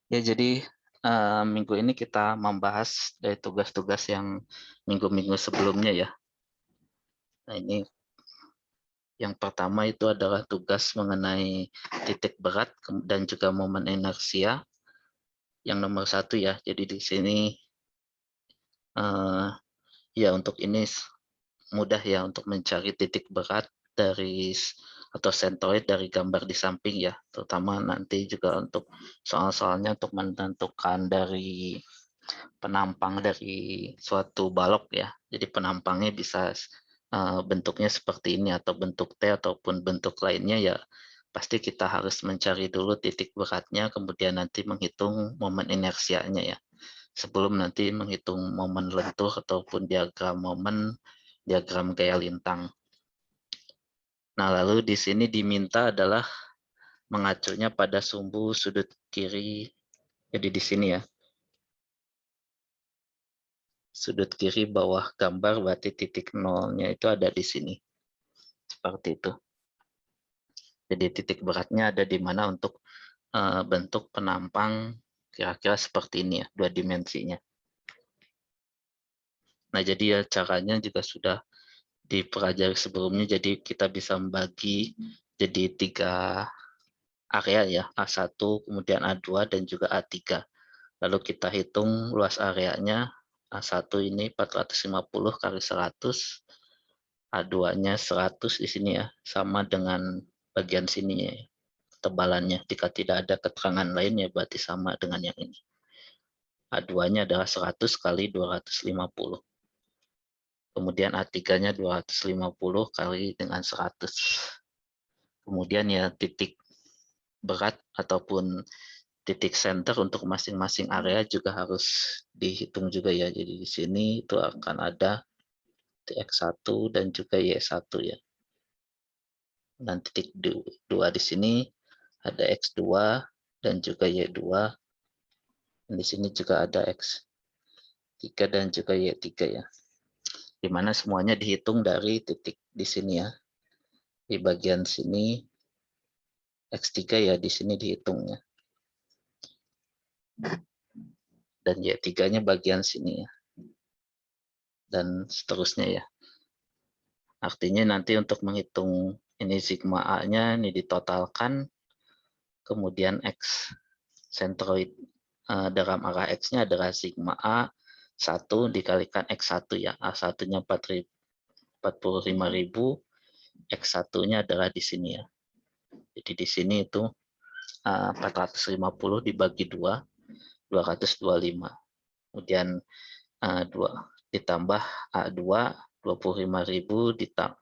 Ya, jadi minggu ini kita membahas dari tugas-tugas yang minggu-minggu sebelumnya ya. Nah, ini yang pertama itu adalah tugas mengenai titik berat dan juga momen inersia. Yang nomor satu ya. Jadi di sini eh, ya untuk ini mudah ya untuk mencari titik berat dari atau sentroid dari gambar di samping ya. Terutama nanti juga untuk soal-soalnya untuk menentukan dari penampang dari suatu balok ya. Jadi penampangnya bisa bentuknya seperti ini atau bentuk T ataupun bentuk lainnya ya. Pasti kita harus mencari dulu titik beratnya, kemudian nanti menghitung momen inersianya ya. Sebelum nanti menghitung momen lentur ataupun diagram momen, diagram gaya lintang. Nah, lalu di sini diminta adalah mengacunya pada sumbu sudut kiri. Jadi di sini ya, sudut kiri bawah gambar berarti titik nolnya itu ada di sini. Seperti itu. Jadi titik beratnya ada di mana untuk bentuk penampang kira-kira seperti ini ya, dua dimensinya. Nah, jadi ya caranya juga sudah dipelajari sebelumnya, jadi kita bisa membagi jadi 3 area ya, A1, kemudian A2, dan juga A3. Lalu kita hitung luas areanya, A1 ini 450 kali 100, A2-nya 100 di sini ya, sama dengan bagian sininya ya, tebalannya. Jika tidak ada keterangan lain ya berarti sama dengan yang ini. A2-nya adalah 100 kali 250. Kemudian A3-nya 250 kali dengan 100. Kemudian ya titik berat ataupun titik center untuk masing-masing area juga harus dihitung juga ya. Jadi di sini itu akan ada X1 dan juga Y1 ya. Dan titik 2 di sini ada X2 dan juga Y2. Dan di sini juga ada X3 dan juga Y3 ya. Di mana semuanya dihitung dari titik di sini ya. Di bagian sini X3 ya di sini dihitungnya. Dan Y3-nya bagian sini ya. Dan seterusnya ya. Artinya nanti untuk menghitung ini sigma A-nya ini ditotalkan, kemudian X sentroid dalam arah X-nya adalah sigma A 1 dikalikan X1 ya. A1-nya 45.000, X1-nya adalah di sini ya. Jadi di sini itu 450 dibagi 2, 225. Kemudian 2 ditambah A2 25.000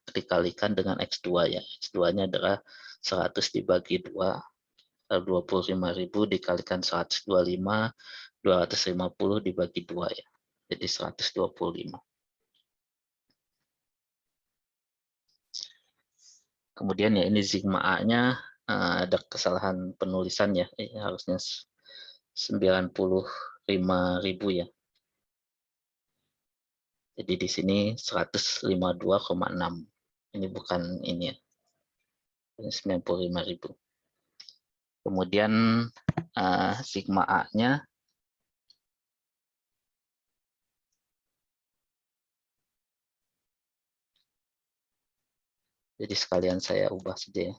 dikalikan dengan X2 ya. X2-nya adalah 100 dibagi 2, 25.000 dikalikan 125, 250 dibagi 2 ya. Jadi 125. Kemudian ya ini sigma A-nya ada kesalahan penulisan ya. Ini harusnya 95.000 ya. Jadi di sini 152,6. Ini bukan ini ya. 95.000. Kemudian sigma A-nya jadi sekalian saya ubah saja ya.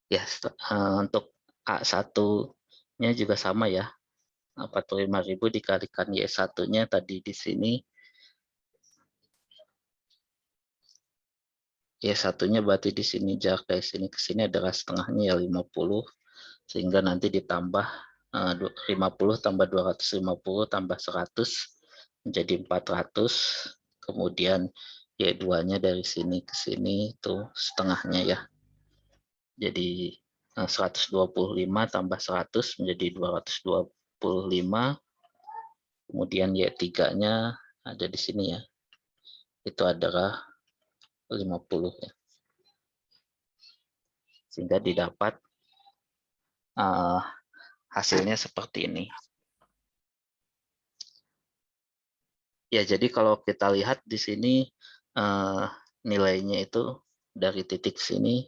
Ya, untuk A1-nya juga sama ya. 45.000 dikalikan Y1-nya tadi di sini. Y1-nya berarti di sini jarak dari sini ke sini adalah setengahnya ya 50. Sehingga nanti ditambah 50 tambah 250 tambah 100 menjadi 400. Kemudian Y2-nya dari sini ke sini itu setengahnya ya. Jadi 125 tambah 100 menjadi 225. Kemudian Y3-nya ada di sini ya. Itu adalah 50 ya. Sehingga didapat hasilnya seperti ini. Ya, jadi kalau kita lihat di sini nilainya itu dari titik sini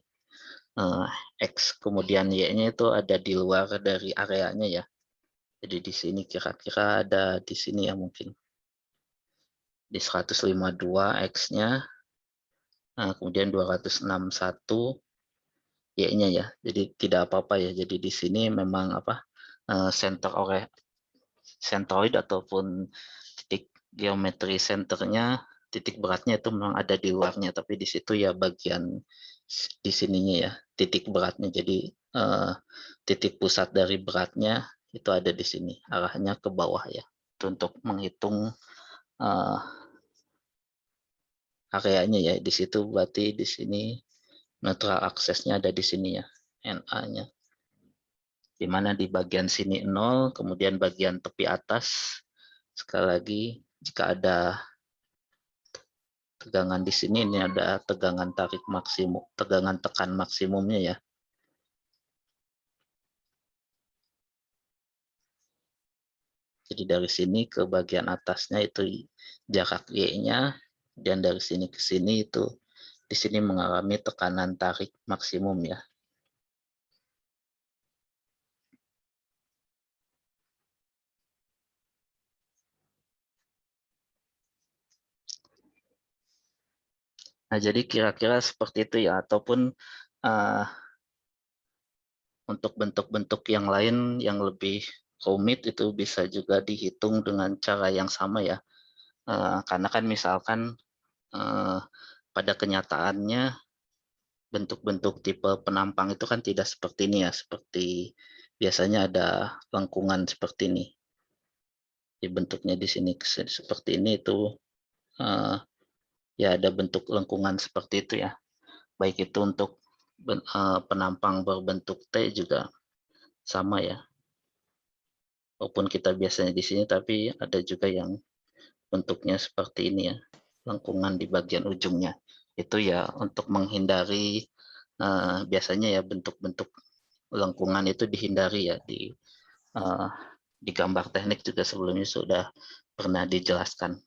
X kemudian Y-nya itu ada di luar dari areanya ya. Jadi di sini kira-kira ada di sini ya mungkin. Di 152 X-nya, kemudian 261 Y-nya ya. Jadi tidak apa-apa ya. Jadi di sini memang apa sentroid ataupun titik geometri senternya, titik beratnya itu memang ada di luarnya, tapi di situ ya bagian di sininya ya titik beratnya. Jadi titik pusat dari beratnya itu ada di sini, arahnya ke bawah ya. Itu untuk menghitung areanya ya. Di situ berarti di sini neutral aksesnya ada di sini ya, NA-nya. Di mana di bagian sini 0, kemudian bagian tepi atas sekali lagi jika ada tegangan di sini, ini ada tegangan tarik maksimum, tegangan tekan maksimumnya ya. Jadi dari sini ke bagian atasnya itu jarak Y-nya, dan dari sini ke sini itu di sini mengalami tekanan tarik maksimum ya. Nah, jadi kira-kira seperti itu ya, ataupun untuk bentuk-bentuk yang lain yang lebih rumit itu bisa juga dihitung dengan cara yang sama ya. Karena kan misalkan pada kenyataannya bentuk-bentuk tipe penampang itu kan tidak seperti ini ya, seperti biasanya ada lengkungan seperti ini. Di bentuknya di sini seperti ini itu ya ada bentuk lengkungan seperti itu ya. Baik itu untuk penampang berbentuk T juga sama ya. Walaupun kita biasanya di sini, tapi ada juga yang bentuknya seperti ini ya, lengkungan di bagian ujungnya. Itu ya untuk menghindari biasanya ya bentuk-bentuk lengkungan itu dihindari ya di gambar teknik juga sebelumnya sudah pernah dijelaskan.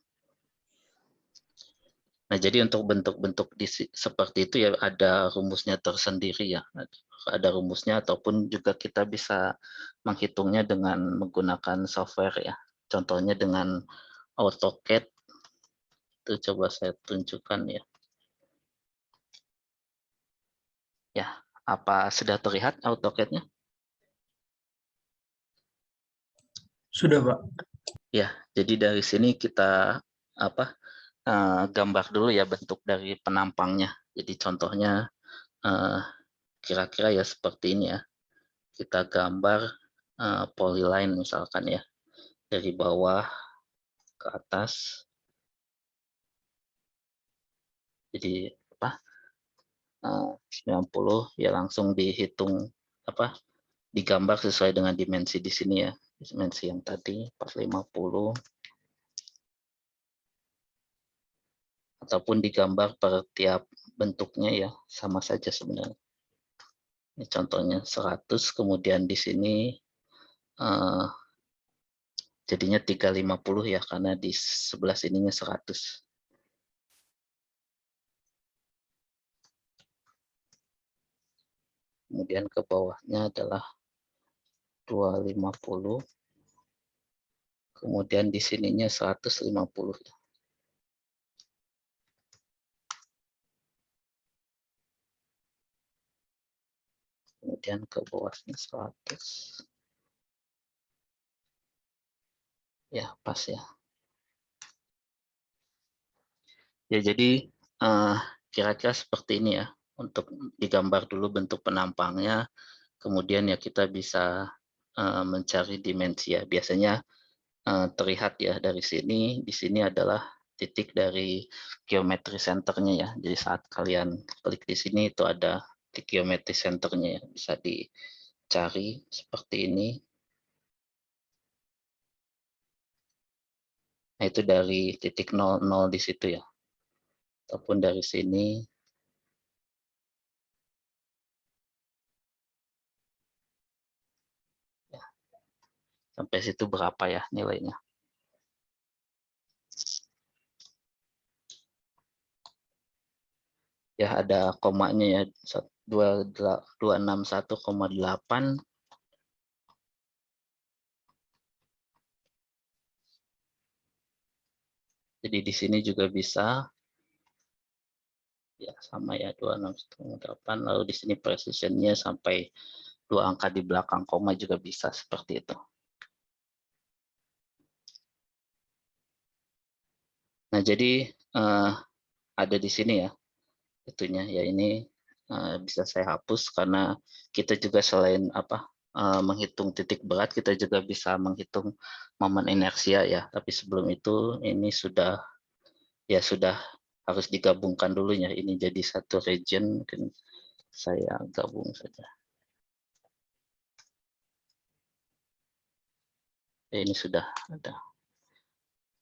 Nah, jadi untuk bentuk-bentuk seperti itu ya ada rumusnya tersendiri ya. Ada rumusnya ataupun juga kita bisa menghitungnya dengan menggunakan software ya. Contohnya dengan AutoCAD. Itu coba saya tunjukkan ya. Ya, apa sudah terlihat AutoCAD-nya? Sudah, Pak. Ya, jadi dari sini kita gambar dulu ya bentuk dari penampangnya. Jadi contohnya kira-kira ya seperti ini ya. Kita gambar polyline misalkan ya, dari bawah ke atas. Jadi 90 ya langsung dihitung digambar sesuai dengan dimensi di sini ya. Dimensi yang tadi 450, ataupun digambar per tiap bentuknya ya, sama saja sebenarnya. Ini contohnya 100, kemudian di sini jadinya 350 ya, karena di sebelah sininya 100. Kemudian ke bawahnya adalah 250. Kemudian di sininya 150 ya. Kemudian ke bawahnya 100. Ya, pas ya. Ya, jadi kira-kira seperti ini ya. Untuk digambar dulu bentuk penampangnya, kemudian ya kita bisa mencari dimensi ya. Biasanya terlihat ya dari sini, di sini adalah titik dari geometri centernya ya. Jadi saat kalian klik di sini itu ada titik geometri centernya ya, bisa dicari seperti ini. Nah, itu dari titik 00 di situ ya, ataupun dari sini. Ya, sampai situ berapa ya nilainya. Ya, ada komanya ya, 261,8. Jadi di sini juga bisa ya, sama ya, 26,8. Lalu di sini precision-nya sampai 2 angka di belakang koma juga bisa seperti itu. Nah, jadi ada di sini ya itunya ya, ini bisa saya hapus karena kita juga selain menghitung titik berat, kita juga bisa menghitung momen inersia ya. Tapi sebelum itu ini sudah harus digabungkan dulu ya. Ini jadi satu region, mungkin saya gabung saja. Ya, ini sudah ada.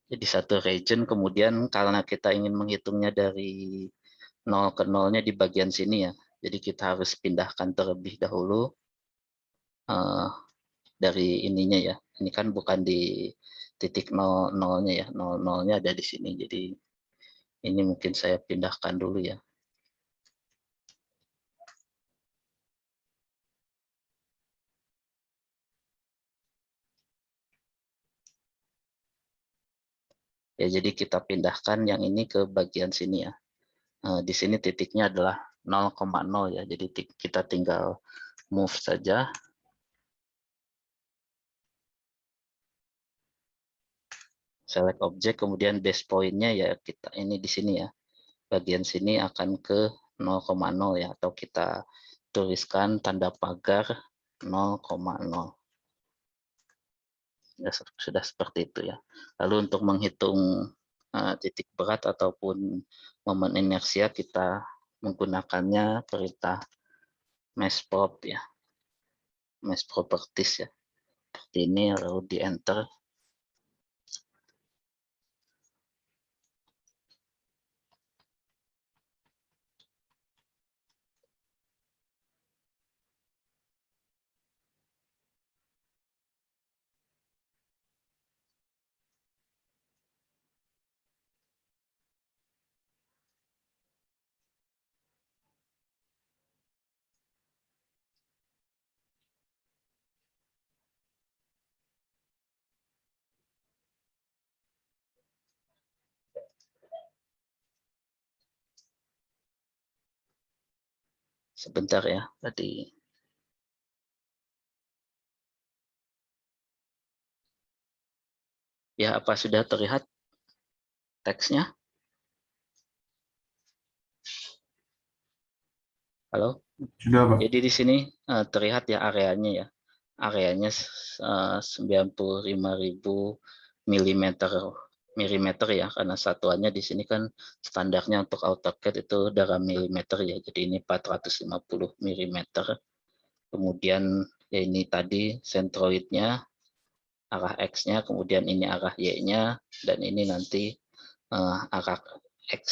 Jadi satu region, kemudian karena kita ingin menghitungnya dari 0 ke 0-nya di bagian sini ya. Jadi kita harus pindahkan terlebih dahulu dari ininya ya. Ini kan bukan di titik 00-nya ya. 00-nya ada di sini. Jadi ini mungkin saya pindahkan dulu ya. Ya, jadi kita pindahkan yang ini ke bagian sini ya. Di sini titiknya adalah 0,0 ya. Jadi kita tinggal move saja. Select object, kemudian base point-nya ya kita ini di sini ya. Bagian sini akan ke 0,0 ya, atau kita tuliskan tanda pagar 0,0. Ya, sudah seperti itu ya. Lalu untuk menghitung titik berat ataupun momen inersia, kita menggunakannya perintah mesprop ya, mesh properties ya, seperti ini. Lalu di enter. Sebentar ya, tadi. Ya, apa sudah terlihat teksnya? Halo? Sudah, Pak. Jadi di sini terlihat ya areanya ya. Areanya 95.000 milimeter ya, karena satuannya di sini kan standarnya untuk AutoCAD itu dalam milimeter ya. Jadi ini 450 milimeter. Kemudian ya ini tadi centroidnya, arah X-nya, kemudian ini arah Y-nya, dan ini nanti arah X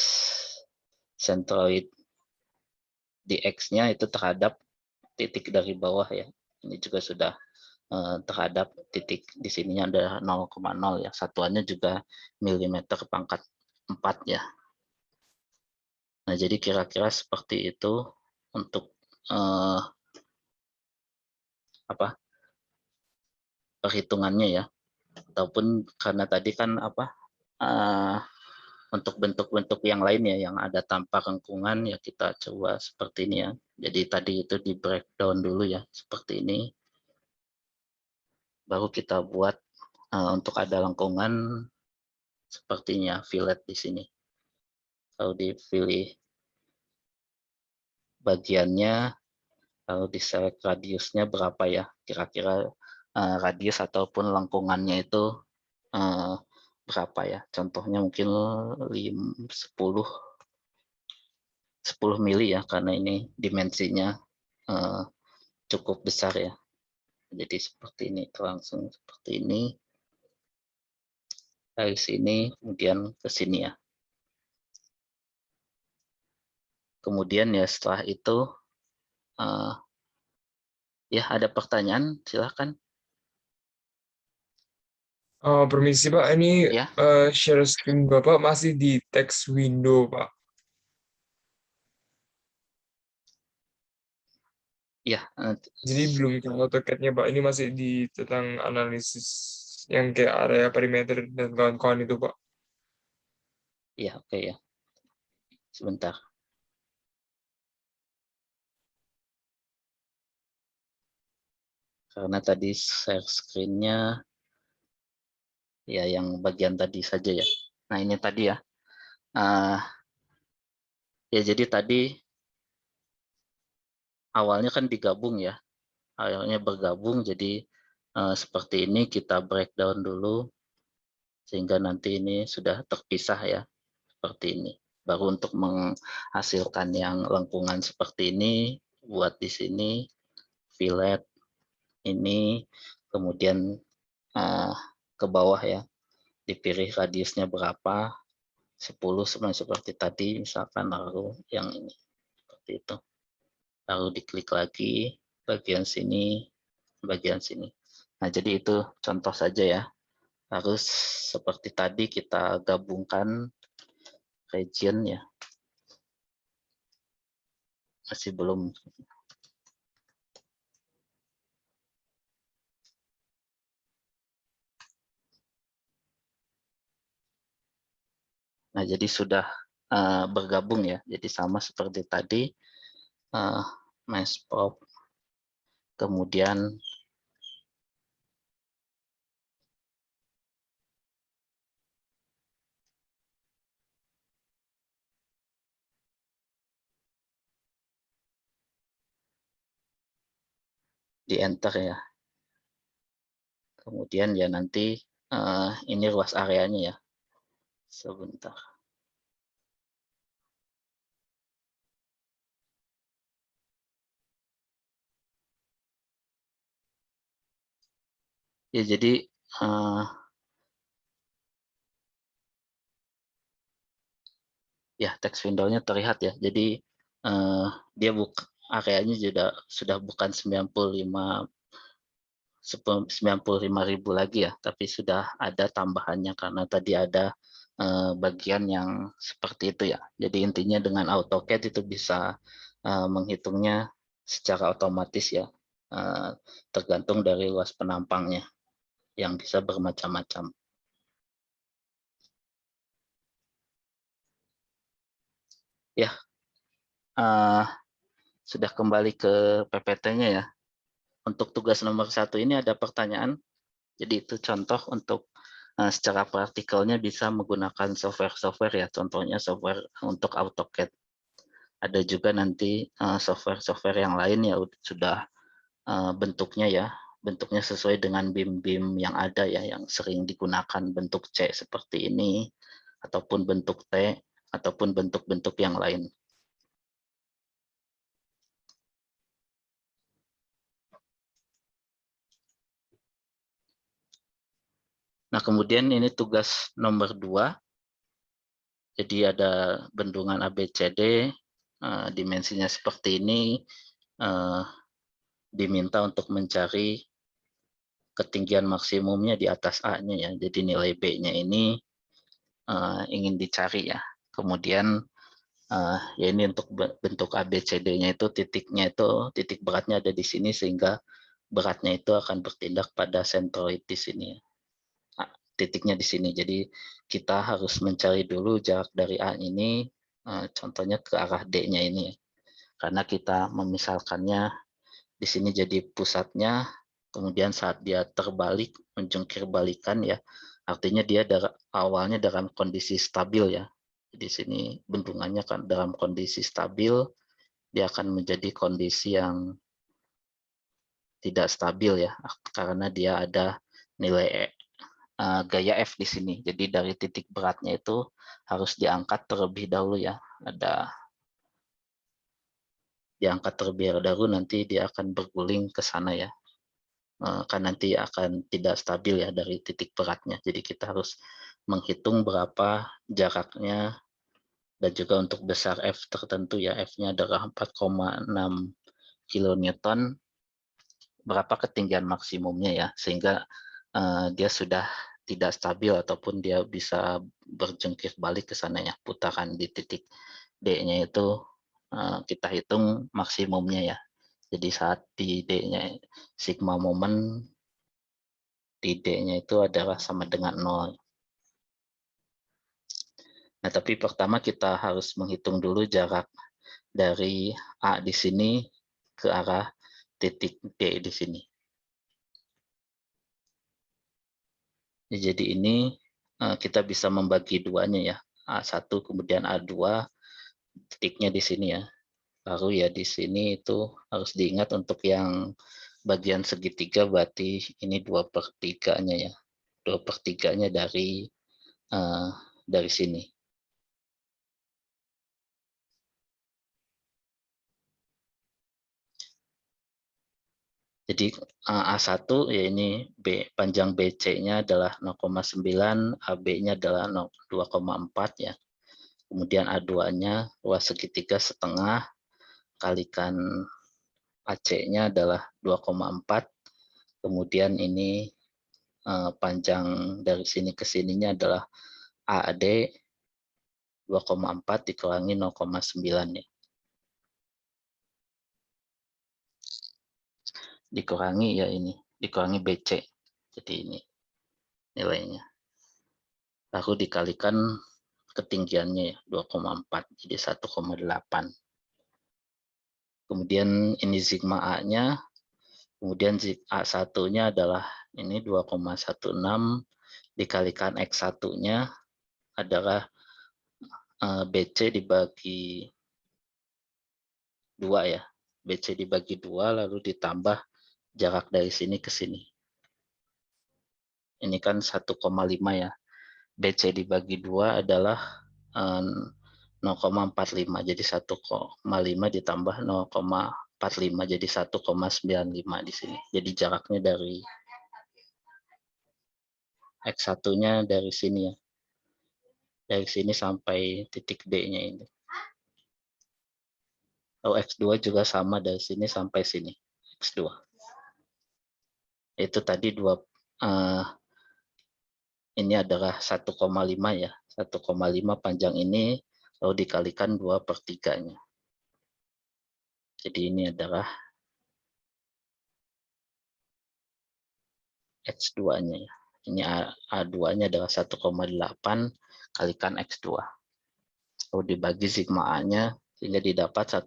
centroid di X-nya itu terhadap titik dari bawah ya. Ini juga sudah terhadap titik di sininya ada 0,0 ya. Satuannya juga milimeter pangkat 4 ya. Nah, jadi kira-kira seperti itu untuk perhitungannya ya. Ataupun karena tadi kan untuk bentuk-bentuk yang lain ya yang ada tanpa rengkungan ya, kita coba seperti ini ya. Jadi tadi itu di breakdown dulu ya seperti ini. Baru kita buat untuk ada lengkungan sepertinya fillet di sini. Kalau dipilih bagiannya, lalu di select radiusnya berapa ya, kira-kira radius ataupun lengkungannya itu berapa ya. Contohnya mungkin 10 10 mili ya, karena ini dimensinya cukup besar ya. Jadi seperti ini, itu langsung seperti ini. Dari sini kemudian ke sini ya. Kemudian ya setelah itu ya ada pertanyaan, silahkan. Permisi Pak, ini Ya, share screen Bapak masih di text window Pak. ya. Jadi belum ke AutoCAD-nya Pak, ini masih di tentang analisis yang kayak area perimeter dan kawan-kawan itu Pak. Ya, oke ya. Sebentar. Karena tadi share screen-nya ya yang bagian tadi saja ya. Nah, ini tadi ya. Ya jadi tadi awalnya kan digabung ya. Awalnya bergabung, jadi seperti ini kita breakdown dulu sehingga nanti ini sudah terpisah ya, seperti ini. Baru untuk menghasilkan yang lengkungan seperti ini, buat di sini fillet ini, kemudian ke bawah ya, dipilih radiusnya berapa, 10 seperti tadi misalkan, lalu yang ini seperti itu. Lalu diklik lagi bagian sini, bagian sini. Nah, jadi itu contoh saja ya. Harus seperti tadi kita gabungkan region ya. Masih belum. Nah, jadi sudah bergabung ya. Jadi sama seperti tadi, mesh pop, kemudian di enter ya. Kemudian ya nanti ini luas areanya ya. Sebentar. Ya jadi ya text window-nya terlihat ya. Jadi dia areanya sudah bukan 95.000 lagi ya, tapi sudah ada tambahannya karena tadi ada bagian yang seperti itu ya. Jadi intinya dengan AutoCAD itu bisa menghitungnya secara otomatis ya, tergantung dari luas penampangnya yang bisa bermacam-macam. Ya, sudah kembali ke PPT-nya ya. Untuk tugas nomor 1 ini ada pertanyaan. Jadi itu contoh untuk secara praktikalnya bisa menggunakan software-software ya. Contohnya software untuk AutoCAD. Ada juga nanti software-software yang lain ya sudah bentuknya ya. Bentuknya sesuai dengan BIM-BIM yang ada ya, yang sering digunakan bentuk C seperti ini, ataupun bentuk T, ataupun bentuk-bentuk yang lain. Nah, kemudian ini tugas nomor 2. Jadi ada bendungan ABCD, dimensinya seperti ini, diminta untuk mencari ketinggian maksimumnya di atas A-nya ya. Jadi nilai B-nya ini ingin dicari ya. Kemudian ya ini untuk bentuk ABCD-nya itu titik beratnya ada di sini sehingga beratnya itu akan bertindak pada sentroid di sini. Titiknya di sini. Jadi kita harus mencari dulu jarak dari A ini, contohnya ke arah D-nya ini. Karena kita memisalkannya di sini jadi pusatnya, kemudian saat dia terbalik, menjungkir balikan ya, artinya dia awalnya dalam kondisi stabil ya. Di sini bendungannya kan dalam kondisi stabil, dia akan menjadi kondisi yang tidak stabil ya, karena dia ada nilai gaya F di sini. Jadi dari titik beratnya itu harus diangkat terlebih dahulu ya. Ada diangkat terlebih dahulu, nanti dia akan berguling ke sana ya. Kan nanti akan tidak stabil ya dari titik beratnya. Jadi kita harus menghitung berapa jaraknya, dan juga untuk besar F tertentu ya, F-nya adalah 4,6 kilonewton, berapa ketinggian maksimumnya ya, sehingga dia sudah tidak stabil ataupun dia bisa berjungkir balik ke sana ya, putaran di titik D-nya itu kita hitung maksimumnya ya. Jadi saat di D-nya, sigma momen di D-nya itu adalah sama dengan 0. Nah, tapi pertama kita harus menghitung dulu jarak dari A di sini ke arah titik D di sini. Ya, jadi ini kita bisa membagi duanya ya, A1 kemudian A2, titiknya di sini ya. Baru ya di sini itu harus diingat untuk yang bagian segitiga, berarti ini 2/3-nya ya. 2/3-nya dari sini. Jadi A1 ya ini panjang BC-nya adalah 0,9, AB-nya adalah 2,4 ya. Kemudian A2-nya luas segitiga setengah, kalikan AC-nya adalah 2,4. Kemudian ini panjang dari sini ke sininya adalah AD 2,4 dikurangi 0,9 ya. Dikurangi ya ini, dikurangi BC. Jadi ini nilainya. Lalu dikalikan ketinggiannya ya, 2,4 jadi 1,8. Kemudian ini sigma A-nya, kemudian A1-nya adalah ini 2,16 dikalikan X1-nya adalah BC dibagi 2 ya. BC dibagi 2 lalu ditambah jarak dari sini ke sini. Ini kan 1,5 ya. BC dibagi 2 adalah 0,45. Jadi 1,5 ditambah 0,45 jadi 1,95 di sini. Jadi jaraknya dari X1-nya dari sini ya. Dari sini sampai titik D-nya ini. X2 juga sama dari sini sampai sini. X2. Itu tadi ini adalah 1,5 ya. 1,5 panjang ini lalu dikalikan 2/3-nya. Jadi ini adalah X2-nya ya. Ini A2-nya adalah 1,8 kalikan X2. Lalu dibagi sigma A-nya sehingga didapat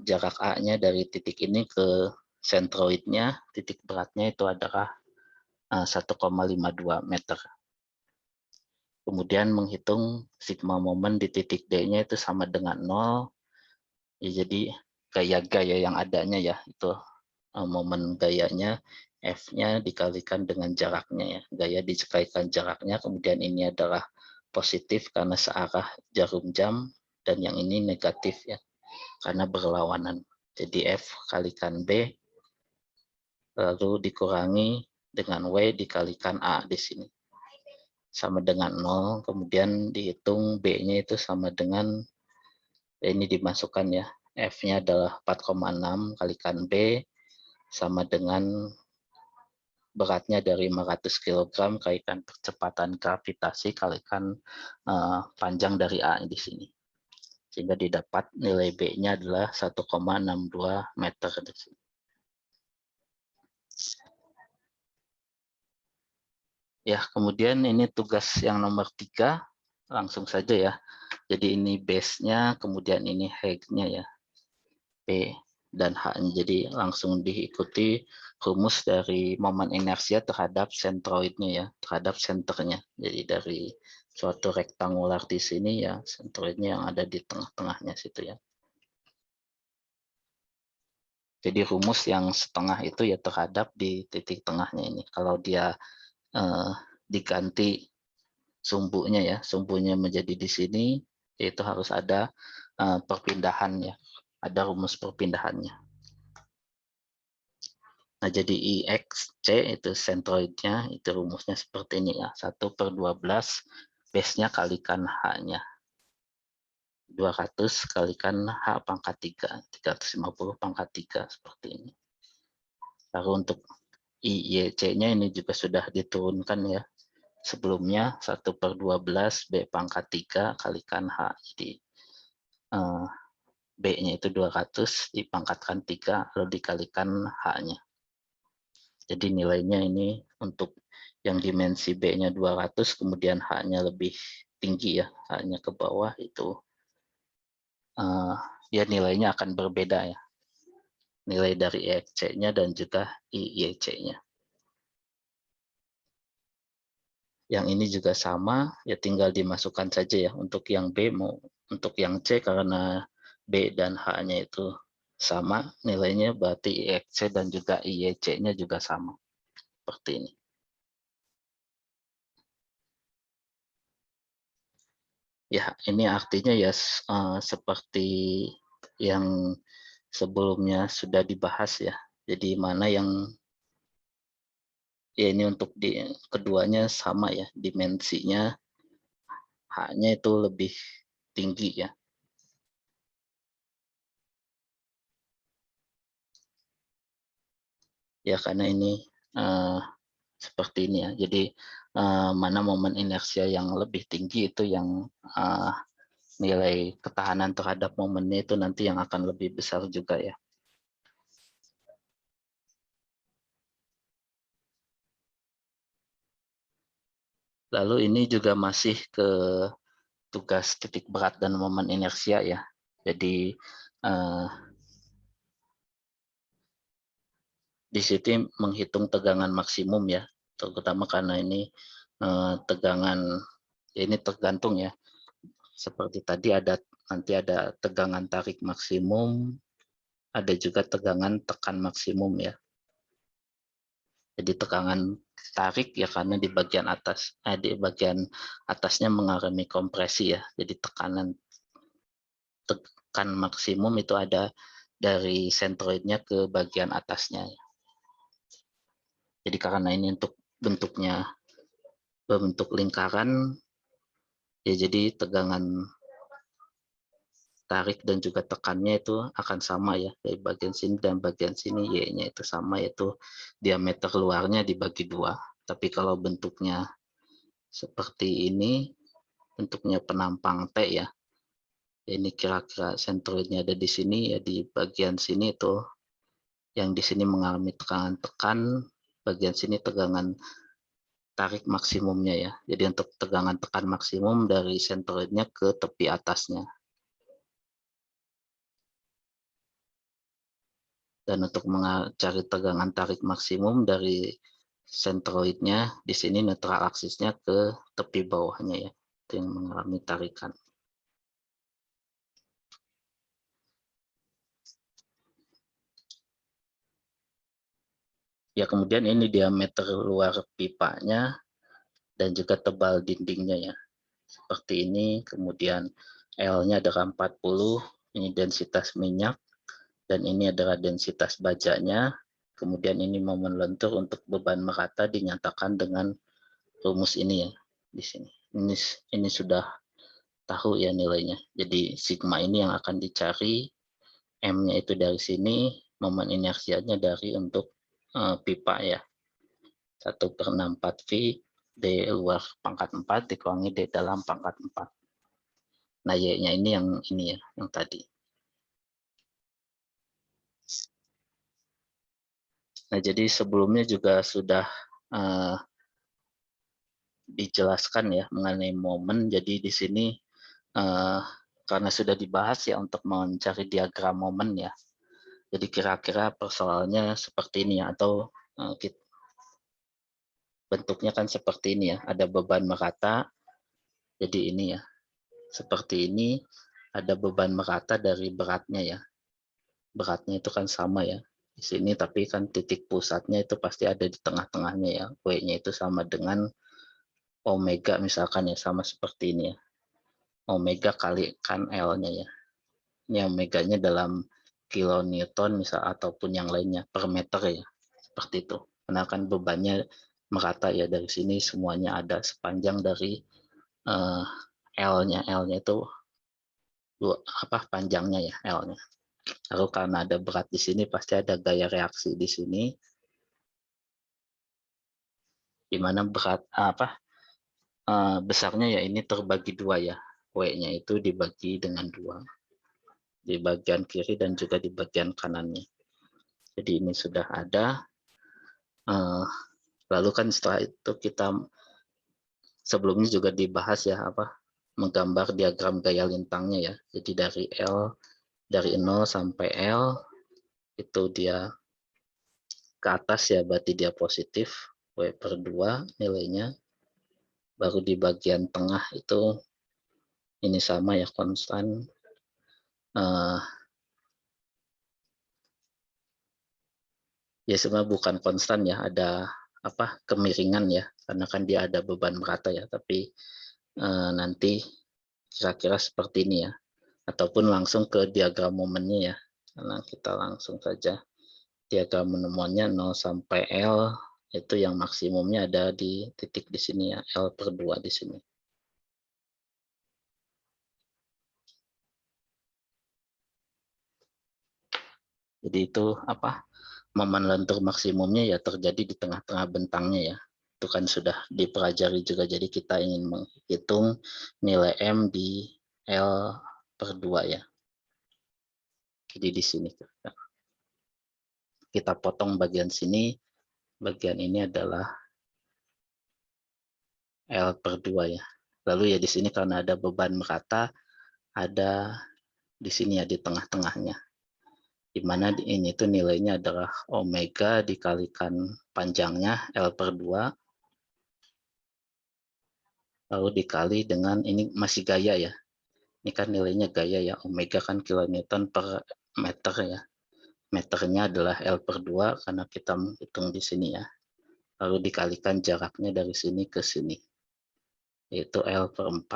jarak A-nya dari titik ini ke sentroidnya, titik beratnya itu adalah 1,52 meter. Kemudian menghitung sigma momen di titik D-nya itu sama dengan 0. Ya, jadi gaya-gaya yang adanya ya, itu momen gayanya F-nya dikalikan dengan jaraknya ya. Gaya dikalikan jaraknya, kemudian ini adalah positif karena searah jarum jam, dan yang ini negatif ya, karena berlawanan. Jadi F kalikan B, lalu dikurangi dengan W dikalikan A di sini. Sama dengan 0, kemudian dihitung B-nya itu sama dengan, ini dimasukkan ya, F-nya adalah 4,6 kalikan B, sama dengan beratnya dari 500 kg kalikan percepatan gravitasi kalikan panjang dari A di sini. Sehingga didapat nilai B-nya adalah 1,62 meter di sini. Ya, kemudian ini tugas yang nomor 3, langsung saja ya. Jadi ini base-nya, kemudian ini height-nya ya, P dan H. Jadi langsung diikuti rumus dari momen inersia terhadap sentroidnya ya, terhadap senternya. Jadi dari suatu rektangular di sini ya, sentroidnya yang ada di tengah-tengahnya situ ya. Jadi rumus yang setengah itu ya terhadap di titik tengahnya ini. Kalau dia diganti sumbunya ya, sumbunya menjadi di sini, yaitu harus ada perpindahan ya, ada rumus perpindahannya. Nah, jadi IXC itu sentroidnya, itu rumusnya seperti ini ya, 1/12 base-nya kalikan H-nya. 200 kalikan H pangkat 3, 350 pangkat 3, seperti ini. Lalu untuk IYC-nya ini juga sudah diturunkan ya. Sebelumnya 1/12 B pangkat 3 kalikan H. Jadi B-nya itu 200 dipangkatkan 3 lalu dikalikan H-nya. Jadi nilainya ini untuk yang dimensi B-nya 200 kemudian H-nya lebih tinggi ya, H-nya ke bawah itu ya nilainya akan berbeda ya. Nilai dari IXC-nya dan juga IYC-nya. Yang ini juga sama, ya tinggal dimasukkan saja ya. Untuk yang B, untuk yang C karena B dan H-nya itu sama nilainya, berarti IXC dan juga IYC-nya juga sama. Seperti ini. Ya, ini artinya ya seperti yang sebelumnya sudah dibahas ya. Jadi mana yang ya ini untuk di keduanya sama ya, dimensinya H-nya itu lebih tinggi ya. Ya karena ini seperti ini ya. Jadi mana momen inersia yang lebih tinggi itu yang nilai ketahanan terhadap momennya itu nanti yang akan lebih besar juga ya. Lalu ini juga masih ke tugas titik berat dan momen inersia ya. Jadi di sini menghitung tegangan maksimum ya, terutama karena ini tegangan ya ini tergantung ya. Seperti tadi nanti ada tegangan tarik maksimum, ada juga tegangan tekan maksimum ya. Jadi tegangan tarik ya karena di bagian atasnya mengalami kompresi ya. Jadi tekan maksimum itu ada dari sentroidnya ke bagian atasnya. Jadi karena ini untuk bentuknya berbentuk lingkaran, ya jadi tegangan tarik dan juga tekannya itu akan sama ya, dari bagian sini dan bagian sini Y-nya itu sama, yaitu diameter luarnya dibagi 2. Tapi kalau bentuknya seperti ini, bentuknya penampang T ya, ini kira-kira sentroidnya ada di sini ya, di bagian sini itu yang di sini mengalami tekanan tekan, bagian sini tegangan tarik maksimumnya ya. Jadi untuk tegangan tekan maksimum dari sentroidnya ke tepi atasnya. Dan untuk mencari tegangan tarik maksimum dari sentroidnya, di sini netral aksisnya ke tepi bawahnya ya, itu yang mengalami tarikan. Ya kemudian ini diameter luar pipanya dan juga tebal dindingnya ya. Seperti ini, kemudian L-nya adalah 40, ini densitas minyak, dan ini adalah densitas bajanya. Kemudian ini momen lentur untuk beban merata dinyatakan dengan rumus ini ya di sini. Ini sudah tahu ya nilainya. Jadi sigma ini yang akan dicari, M-nya itu dari sini, momen inersianya dari untuk pipa ya. 1/64 V D luar pangkat 4 dikurangi D dalam pangkat 4. Nah, Y-nya ini ya, yang tadi. Nah, jadi sebelumnya juga sudah dijelaskan ya mengenai momen. Jadi di sini karena sudah dibahas ya untuk mencari diagram momen ya. Jadi kira-kira persoalannya seperti ini ya, atau bentuknya kan seperti ini ya. Ada beban merata. Jadi ini ya. Seperti ini ada beban merata dari beratnya ya. Beratnya itu kan sama ya di sini, tapi kan titik pusatnya itu pasti ada di tengah-tengahnya ya. W-nya itu sama dengan omega misalkan ya, sama seperti ini ya. Omega kali kan L-nya ya. Ini omeganya dalam kilonewton misal ataupun yang lainnya per meter ya, seperti itu. Karena kan bebannya merata ya, dari sini semuanya ada sepanjang dari L-nya. L-nya itu panjangnya ya, L-nya. Lalu karena ada berat di sini pasti ada gaya reaksi di sini, di mana berat besarnya ya ini terbagi dua ya, W-nya itu dibagi dengan dua, di bagian kiri dan juga di bagian kanannya. Jadi ini sudah ada. Lalu kan setelah itu kita sebelumnya juga dibahas ya menggambar diagram gaya lintangnya ya. Jadi dari 0 sampai L itu dia ke atas ya, berarti dia positif, W/2 nilainya. Baru di bagian tengah itu ini sama ya, konstan. Ya sebenarnya bukan konstan ya, ada kemiringan ya, karena kan dia ada beban merata ya, tapi nanti kira-kira seperti ini ya, ataupun langsung ke diagram momennya ya, karena kita langsung saja diagram momennya 0 sampai L itu yang maksimumnya ada di titik di sini ya, L/2 di sini. Jadi itu momen lentur maksimumnya ya terjadi di tengah-tengah bentangnya ya. Itu kan sudah dipelajari juga, jadi kita ingin menghitung nilai M di L/2 ya. Jadi di sini kita potong bagian sini, bagian ini adalah L/2 ya. Lalu ya di sini karena ada beban merata, ada di sini ya di tengah-tengahnya. Di mana ini tuh nilainya adalah omega dikalikan panjangnya L/2, lalu dikali dengan ini masih gaya ya. Ini kan nilainya gaya ya, omega kan kilonewton per meter ya. Meternya adalah L/2 karena kita menghitung di sini ya. Lalu dikalikan jaraknya dari sini ke sini, yaitu L/4.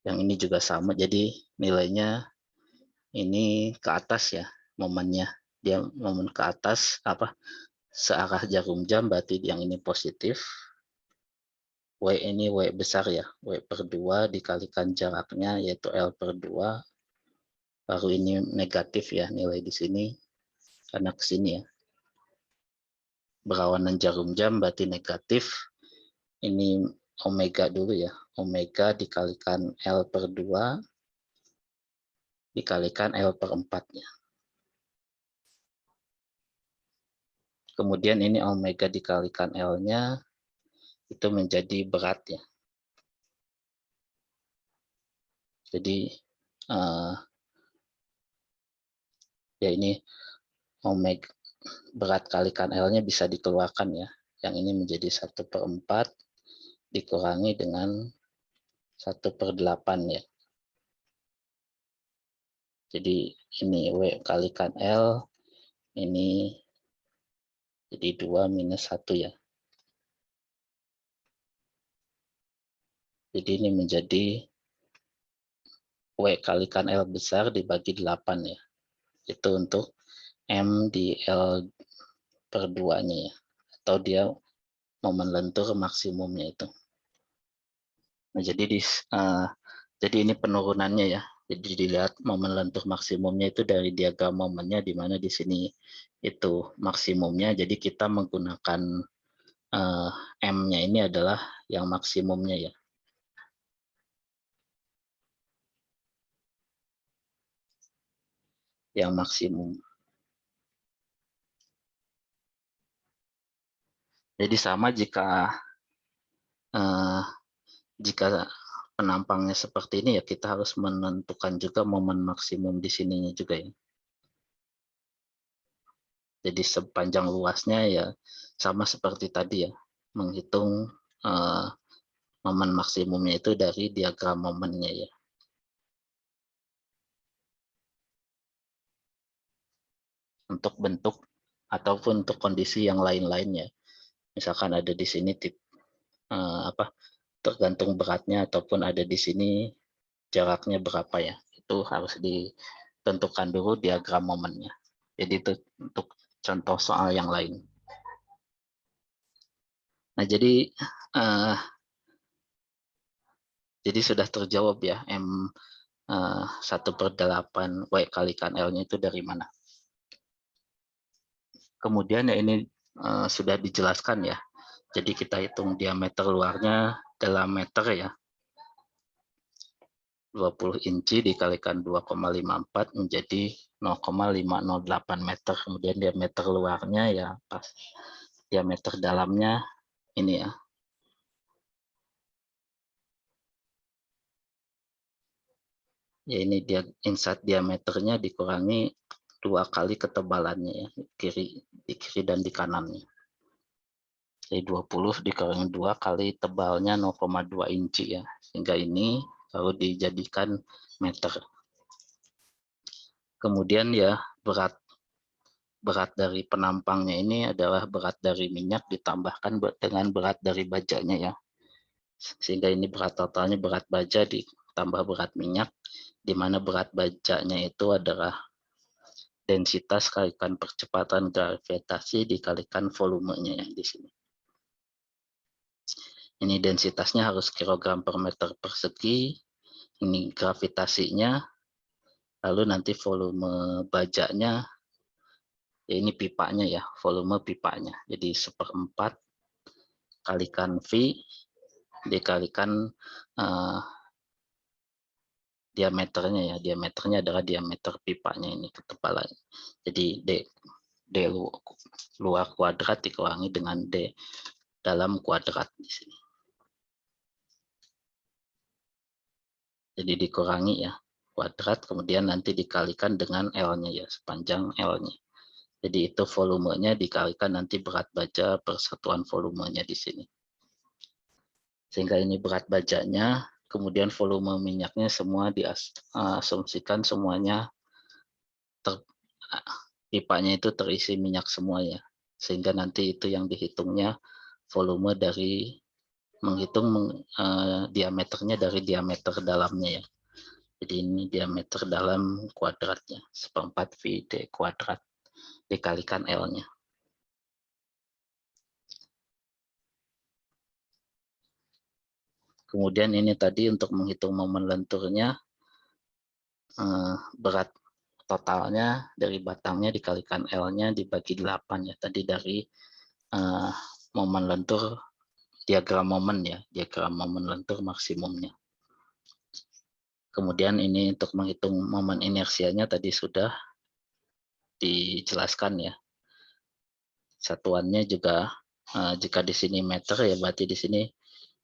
Yang ini juga sama, jadi nilainya ini ke atas ya, momennya. Dia momen ke atas searah jarum jam, berarti yang ini positif. W ini W besar ya, W/2 dikalikan jaraknya yaitu L/2. Baru ini negatif ya, nilai di sini karena ke sini ya. Berlawanan jarum jam berarti negatif. Ini omega dulu ya, omega dikalikan L/2 dikalikan L/4-nya. Kemudian ini omega dikalikan L-nya itu menjadi berat ya. Jadi ya ini omega berat kalikan L-nya bisa dikeluarkan ya. Yang ini menjadi 1/4 dikurangi dengan 1/8 ya. Jadi ini W kalikan L, ini jadi 2 minus 1 ya. Jadi ini menjadi W kalikan L besar dibagi 8 ya. Itu untuk M di L/2-nya ya. Atau dia momen lentur maksimumnya itu. Nah, jadi ini penurunannya ya. Jadi dilihat momen lentur maksimumnya itu dari diagram momennya, di mana di sini itu maksimumnya. Jadi kita menggunakan M-nya ini adalah yang maksimumnya ya. Yang maksimum. Jadi sama jika penampangnya seperti ini ya, kita harus menentukan juga momen maksimum di sininya juga ya. Jadi sepanjang luasnya ya sama seperti tadi ya, menghitung momen maksimumnya itu dari diagram momennya ya. Untuk bentuk ataupun untuk kondisi yang lain-lainnya. Misalkan ada di sini tergantung beratnya, ataupun ada di sini jaraknya berapa ya. itu harus ditentukan dulu diagram momennya. Jadi itu untuk contoh soal yang lain. Nah, jadi sudah terjawab ya, M 1/8 W kalikan L-nya itu dari mana. Kemudian ya ini sudah dijelaskan ya. Jadi kita hitung diameter luarnya dalam meter ya. 20 inci dikalikan 2,54 menjadi 0,508 meter. Kemudian diameter luarnya ya pas diameter dalamnya ini ya. Ya ini dia insert diameternya dikurangi 2 kali ketebalannya ya, di kiri dan di kanannya. Jadi 20 dikurangi 2 kali tebalnya 0,2 inci ya. Sehingga ini kalau dijadikan meter. Kemudian ya berat dari penampangnya ini adalah berat dari minyak ditambahkan dengan berat dari bajanya ya. Sehingga ini berat totalnya berat baja ditambah berat minyak, di mana berat bajanya itu adalah densitas kalikan percepatan gravitasi dikalikan volumenya yang di sini. Ini densitasnya harus kilogram per meter persegi, ini gravitasinya, lalu nanti volume bajanya, ya ini pipanya ya, volume pipanya. Jadi 1/4 kalikan V dikalikan diameternya ya, diameternya adalah diameter pipanya ini ketebalan. Jadi D luar kuadrat dikurangi dengan D dalam kuadrat di sini. Jadi dikurangi ya kuadrat, kemudian nanti dikalikan dengan L-nya ya, sepanjang L-nya. Jadi itu volumenya dikalikan nanti berat baja per satuan volumenya di sini. Sehingga ini berat bajanya, kemudian volume minyaknya semua diasumsikan semuanya pipanya itu terisi minyak semua ya. Sehingga nanti itu yang dihitungnya volume dari menghitung diameternya dari diameter dalamnya ya. Jadi ini diameter dalam kuadratnya, 1/4 VD kuadrat dikalikan L-nya. Kemudian ini tadi untuk menghitung momen lenturnya, berat totalnya dari batangnya dikalikan L-nya dibagi 8 ya. Tadi dari momen lentur, diagram momen ya, diagram momen lentur maksimumnya. Kemudian ini untuk menghitung momen inersianya tadi sudah dijelaskan ya. Satuannya juga jika di sini meter ya berarti di sini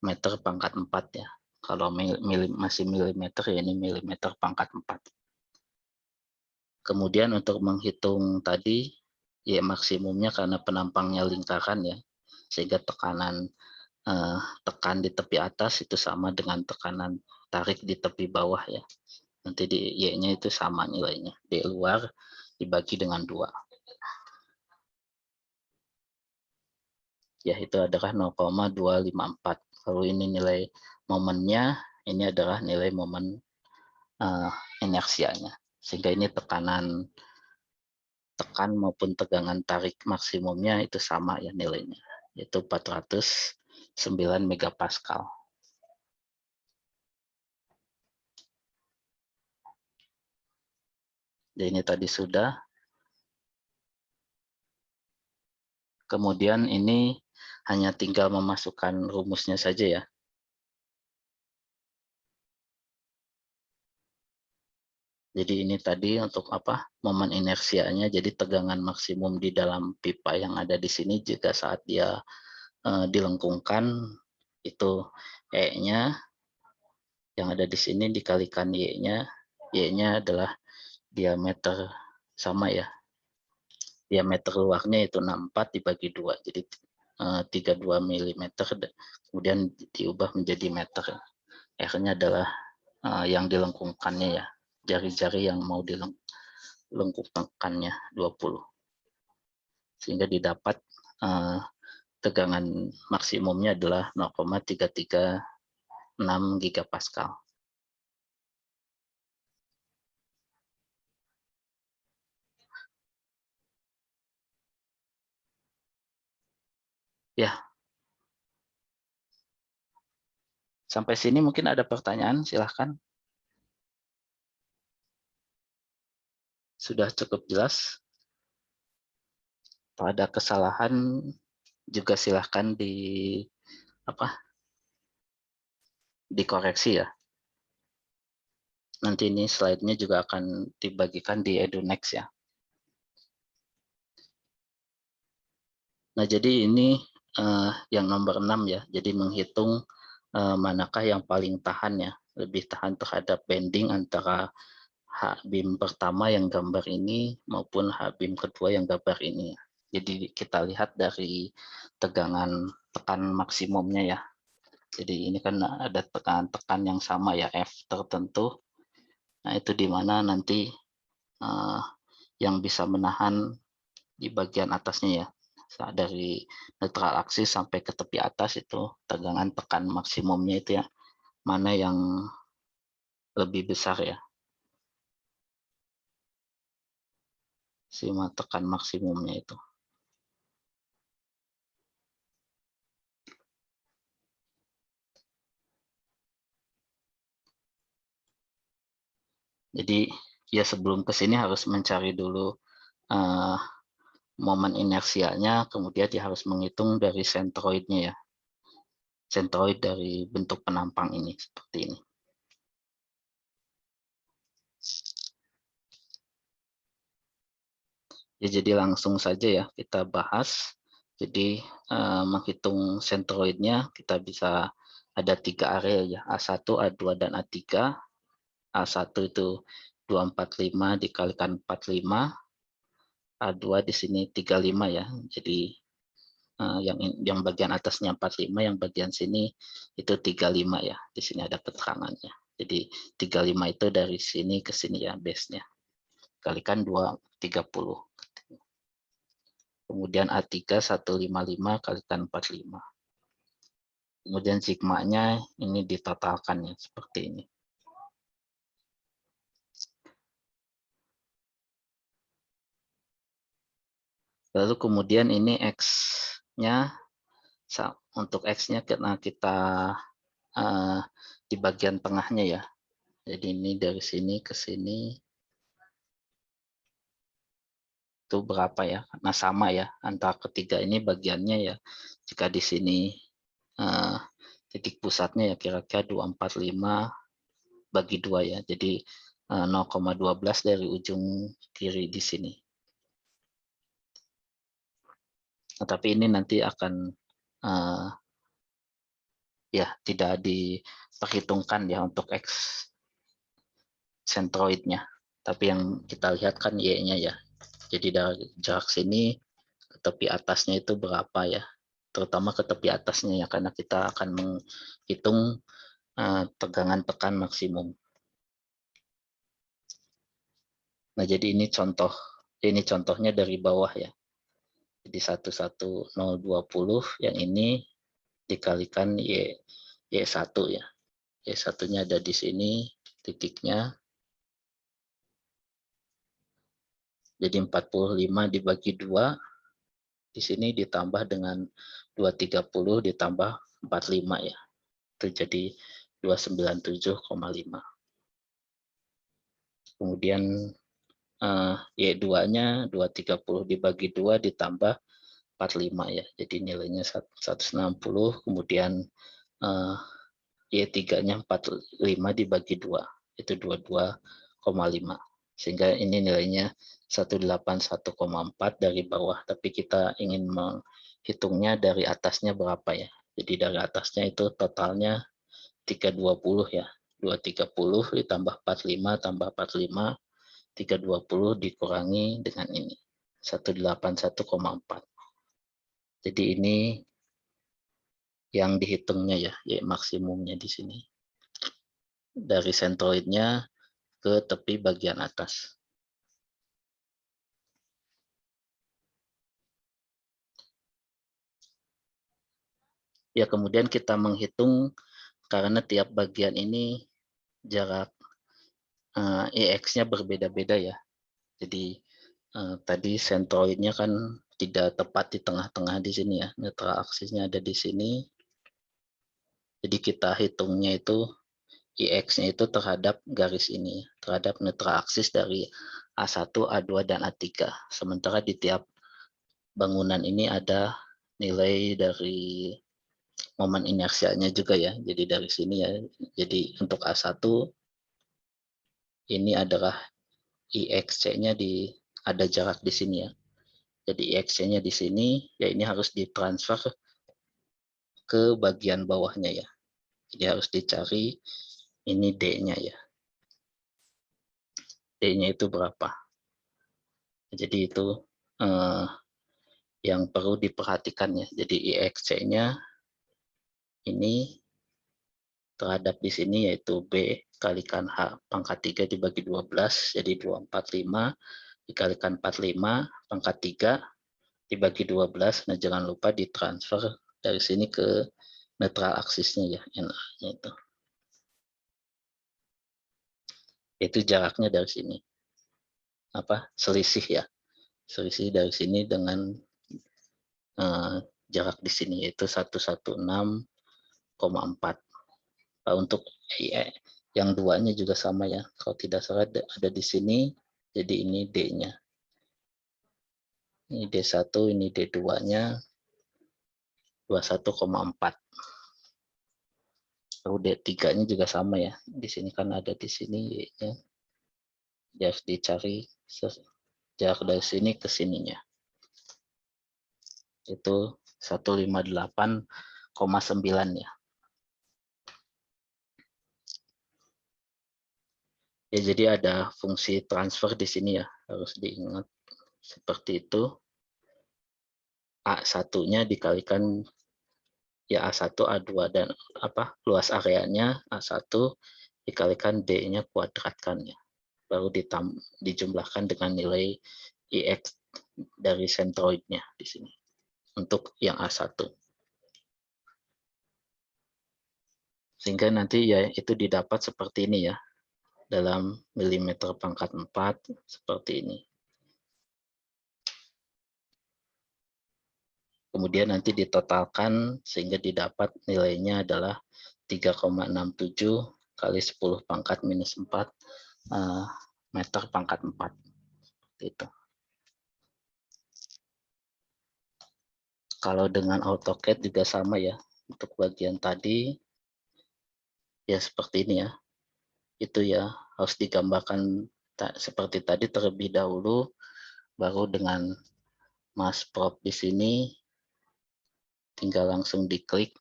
meter pangkat 4 ya. Kalau masih milimeter ya ini milimeter pangkat 4. Kemudian untuk menghitung tadi ya maksimumnya karena penampangnya lingkaran ya. Sehingga tekan di tepi atas itu sama dengan tekanan tarik di tepi bawah ya. Nanti di Y-nya itu sama nilainya. Di luar dibagi dengan 2. Ya itu adalah 0,254. Lalu ini nilai momennya, ini adalah nilai momen inersianya. Sehingga ini tekan maupun tegangan tarik maksimumnya itu sama ya nilainya. Yaitu 409 megapascal. Jadi ini tadi sudah. Kemudian ini hanya tinggal memasukkan rumusnya saja ya. Jadi ini tadi untuk apa? Momen inersianya, jadi tegangan maksimum di dalam pipa yang ada di sini jika saat dia dilengkungkan itu E-nya yang ada di sini dikalikan Y-nya. Y-nya adalah diameter sama ya. Diameter luarnya itu 64 dibagi 2. Jadi 32 mm. Kemudian diubah menjadi meter. R-nya adalah yang dilengkungkannya ya. Jari-jari yang mau dilengkungkannya 20. Sehingga didapat tegangan maksimumnya adalah 0,336 gigapascal. Ya, sampai sini mungkin ada pertanyaan, silahkan. Sudah cukup jelas? Kalau ada kesalahan juga silahkan dikoreksi ya. Nanti ini slide-nya juga akan dibagikan di EduNext ya. Nah, jadi ini yang nomor 6 ya. Jadi menghitung manakah yang paling tahan ya, lebih tahan terhadap bending antara H-beam pertama yang gambar ini maupun H-beam kedua yang gambar ini. Jadi kita lihat dari tegangan tekan maksimumnya ya. Jadi ini kan ada tekan yang sama ya, F tertentu. Nah, itu di mana nanti yang bisa menahan di bagian atasnya ya. Dari netral aksis sampai ke tepi atas itu tegangan tekan maksimumnya itu ya. Mana yang lebih besar ya. Sima tekan maksimumnya itu. Jadi ya sebelum ke sini harus mencari dulu momen inersianya, kemudian dia harus menghitung dari sentroidnya ya. Sentroid dari bentuk penampang ini seperti ini. Ya, jadi langsung saja ya kita bahas. Jadi menghitung sentroidnya kita bisa ada 3 area ya, A1, A2, dan A3. A1 itu 245 dikalikan 45, A2 di sini 35 ya. Jadi yang bagian atasnya 45, yang bagian sini itu 35 ya. Di sini ada keterangannya. Jadi 35 itu dari sini ke sini ya base-nya. Kalikan 230. Kemudian A3 155 kalikan 45. Kemudian sigma-nya ini ditotalkan ya seperti ini. Lalu kemudian ini X-nya, untuk X-nya karena kita di bagian tengahnya ya. Jadi ini dari sini ke sini itu berapa ya? Nah sama ya, antara ketiga ini bagiannya ya. Jika di sini titik pusatnya ya kira-kira 245 bagi 2 ya. Jadi 0,12 dari ujung kiri di sini. Nah, tapi ini nanti akan ya tidak diperhitungkan ya untuk X sentroidnya. Tapi yang kita lihat kan Y-nya ya. Jadi dari jarak sini ke tepi atasnya itu berapa ya. Terutama ke tepi atasnya ya, karena kita akan menghitung tegangan tekan maksimum. Nah, jadi ini contohnya dari bawah ya. Jadi 11020 yang ini dikalikan Y1 ya. Y1-nya ada di sini titiknya. Jadi 45 dibagi 2 di sini ditambah dengan 230 ditambah 45 ya. Itu jadi 297,5. Kemudian Y2-nya 230 dibagi 2 ditambah 45 ya. Jadi nilainya 160, kemudian Y3-nya 45 dibagi 2, itu 22,5. Sehingga ini nilainya 181,4 dari bawah, tapi kita ingin menghitungnya dari atasnya berapa ya. Jadi dari atasnya itu totalnya 320 ya. 230 ditambah 45 tambah 45, 320 dikurangi dengan ini 181,4. Jadi ini yang dihitungnya ya maksimumnya di sini. Dari sentroidnya ke tepi bagian atas. Ya, kemudian kita menghitung karena tiap bagian ini jarak EX-nya berbeda-beda ya. Jadi tadi sentroidnya kan tidak tepat di tengah-tengah di sini ya. Netral aksisnya ada di sini. Jadi kita hitungnya itu IX-nya itu terhadap garis ini, terhadap netral aksis dari A1, A2, dan A3. Sementara di tiap bangunan ini ada nilai dari momen inersianya juga ya. Jadi dari sini ya. Jadi untuk A1 ini adalah IXC-nya ada jarak di sini ya. Jadi IXC-nya di sini ya, ini harus ditransfer ke bagian bawahnya ya. Jadi harus dicari ini D-nya ya. D-nya itu berapa? Jadi itu yang perlu diperhatikan ya. Jadi IXC-nya ini terhadap di sini yaitu B kalikan H pangkat 3 dibagi 12, jadi 245 dikalikan 45 pangkat 3 dibagi 12. Nah, jangan lupa ditransfer dari sini ke netral aksisnya ya, NA-nya itu. Itu jaraknya dari sini. Selisih ya. Selisih dari sini dengan jarak di sini yaitu 116,4. Untuk yang duanya juga sama ya. Kalau tidak salah ada di sini, jadi ini D-nya. Ini D1, ini D2-nya 21,4. Lalu D3-nya juga sama ya. Di sini kan ada di sini Y-nya. Dia harus dicari jarak dari sini ke sininya. Itu 158,9 ya. Ya, jadi ada fungsi transfer di sini ya, harus diingat seperti itu. A1-nya dikalikan ya A1, A2 dan luas areanya A1 dikalikan D-nya kuadratkannya. Baru dijumlahkan dengan nilai IX dari sentroidnya di sini untuk yang A1. Sehingga nanti ya itu didapat seperti ini ya, dalam milimeter pangkat 4 seperti ini. Kemudian nanti ditotalkan sehingga didapat nilainya adalah 3,67 kali 10 pangkat minus 4 meter pangkat 4. Gitu. Kalau dengan AutoCAD juga sama ya. Untuk bagian tadi ya seperti ini ya. Itu ya harus digambarkan seperti tadi terlebih dahulu, baru dengan Mas Prof di sini tinggal langsung diklik,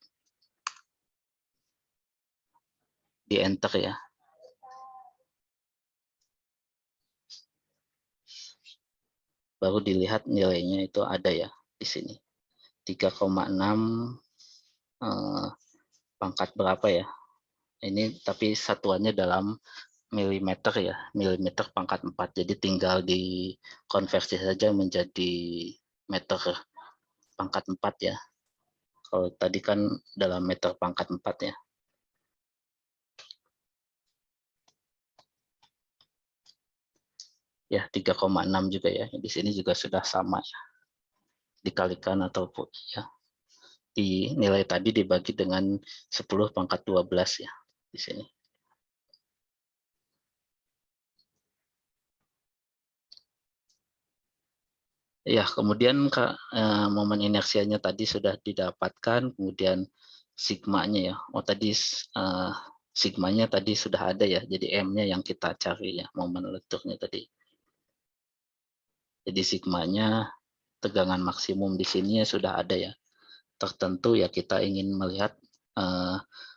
di enter ya. Baru dilihat nilainya itu ada ya di sini. 3,6 pangkat berapa ya? Ini tapi satuannya dalam milimeter ya, milimeter pangkat 4. Jadi tinggal dikonversi saja menjadi meter pangkat 4 ya. Kalau tadi kan dalam meter pangkat 4 ya. Ya 3,6 juga ya. Di sini juga sudah sama ya. Dikalikan ataupun ya. Di nilai tadi dibagi dengan 10 pangkat 12 ya di sini. Ya, kemudian momen inersianya tadi sudah didapatkan, kemudian sigmanya ya. Oh tadi sigmanya tadi sudah ada ya, jadi M-nya yang kita cari ya, momen lenturnya tadi. Jadi sigmanya tegangan maksimum di sini ya sudah ada ya. Tertentu ya kita ingin melihat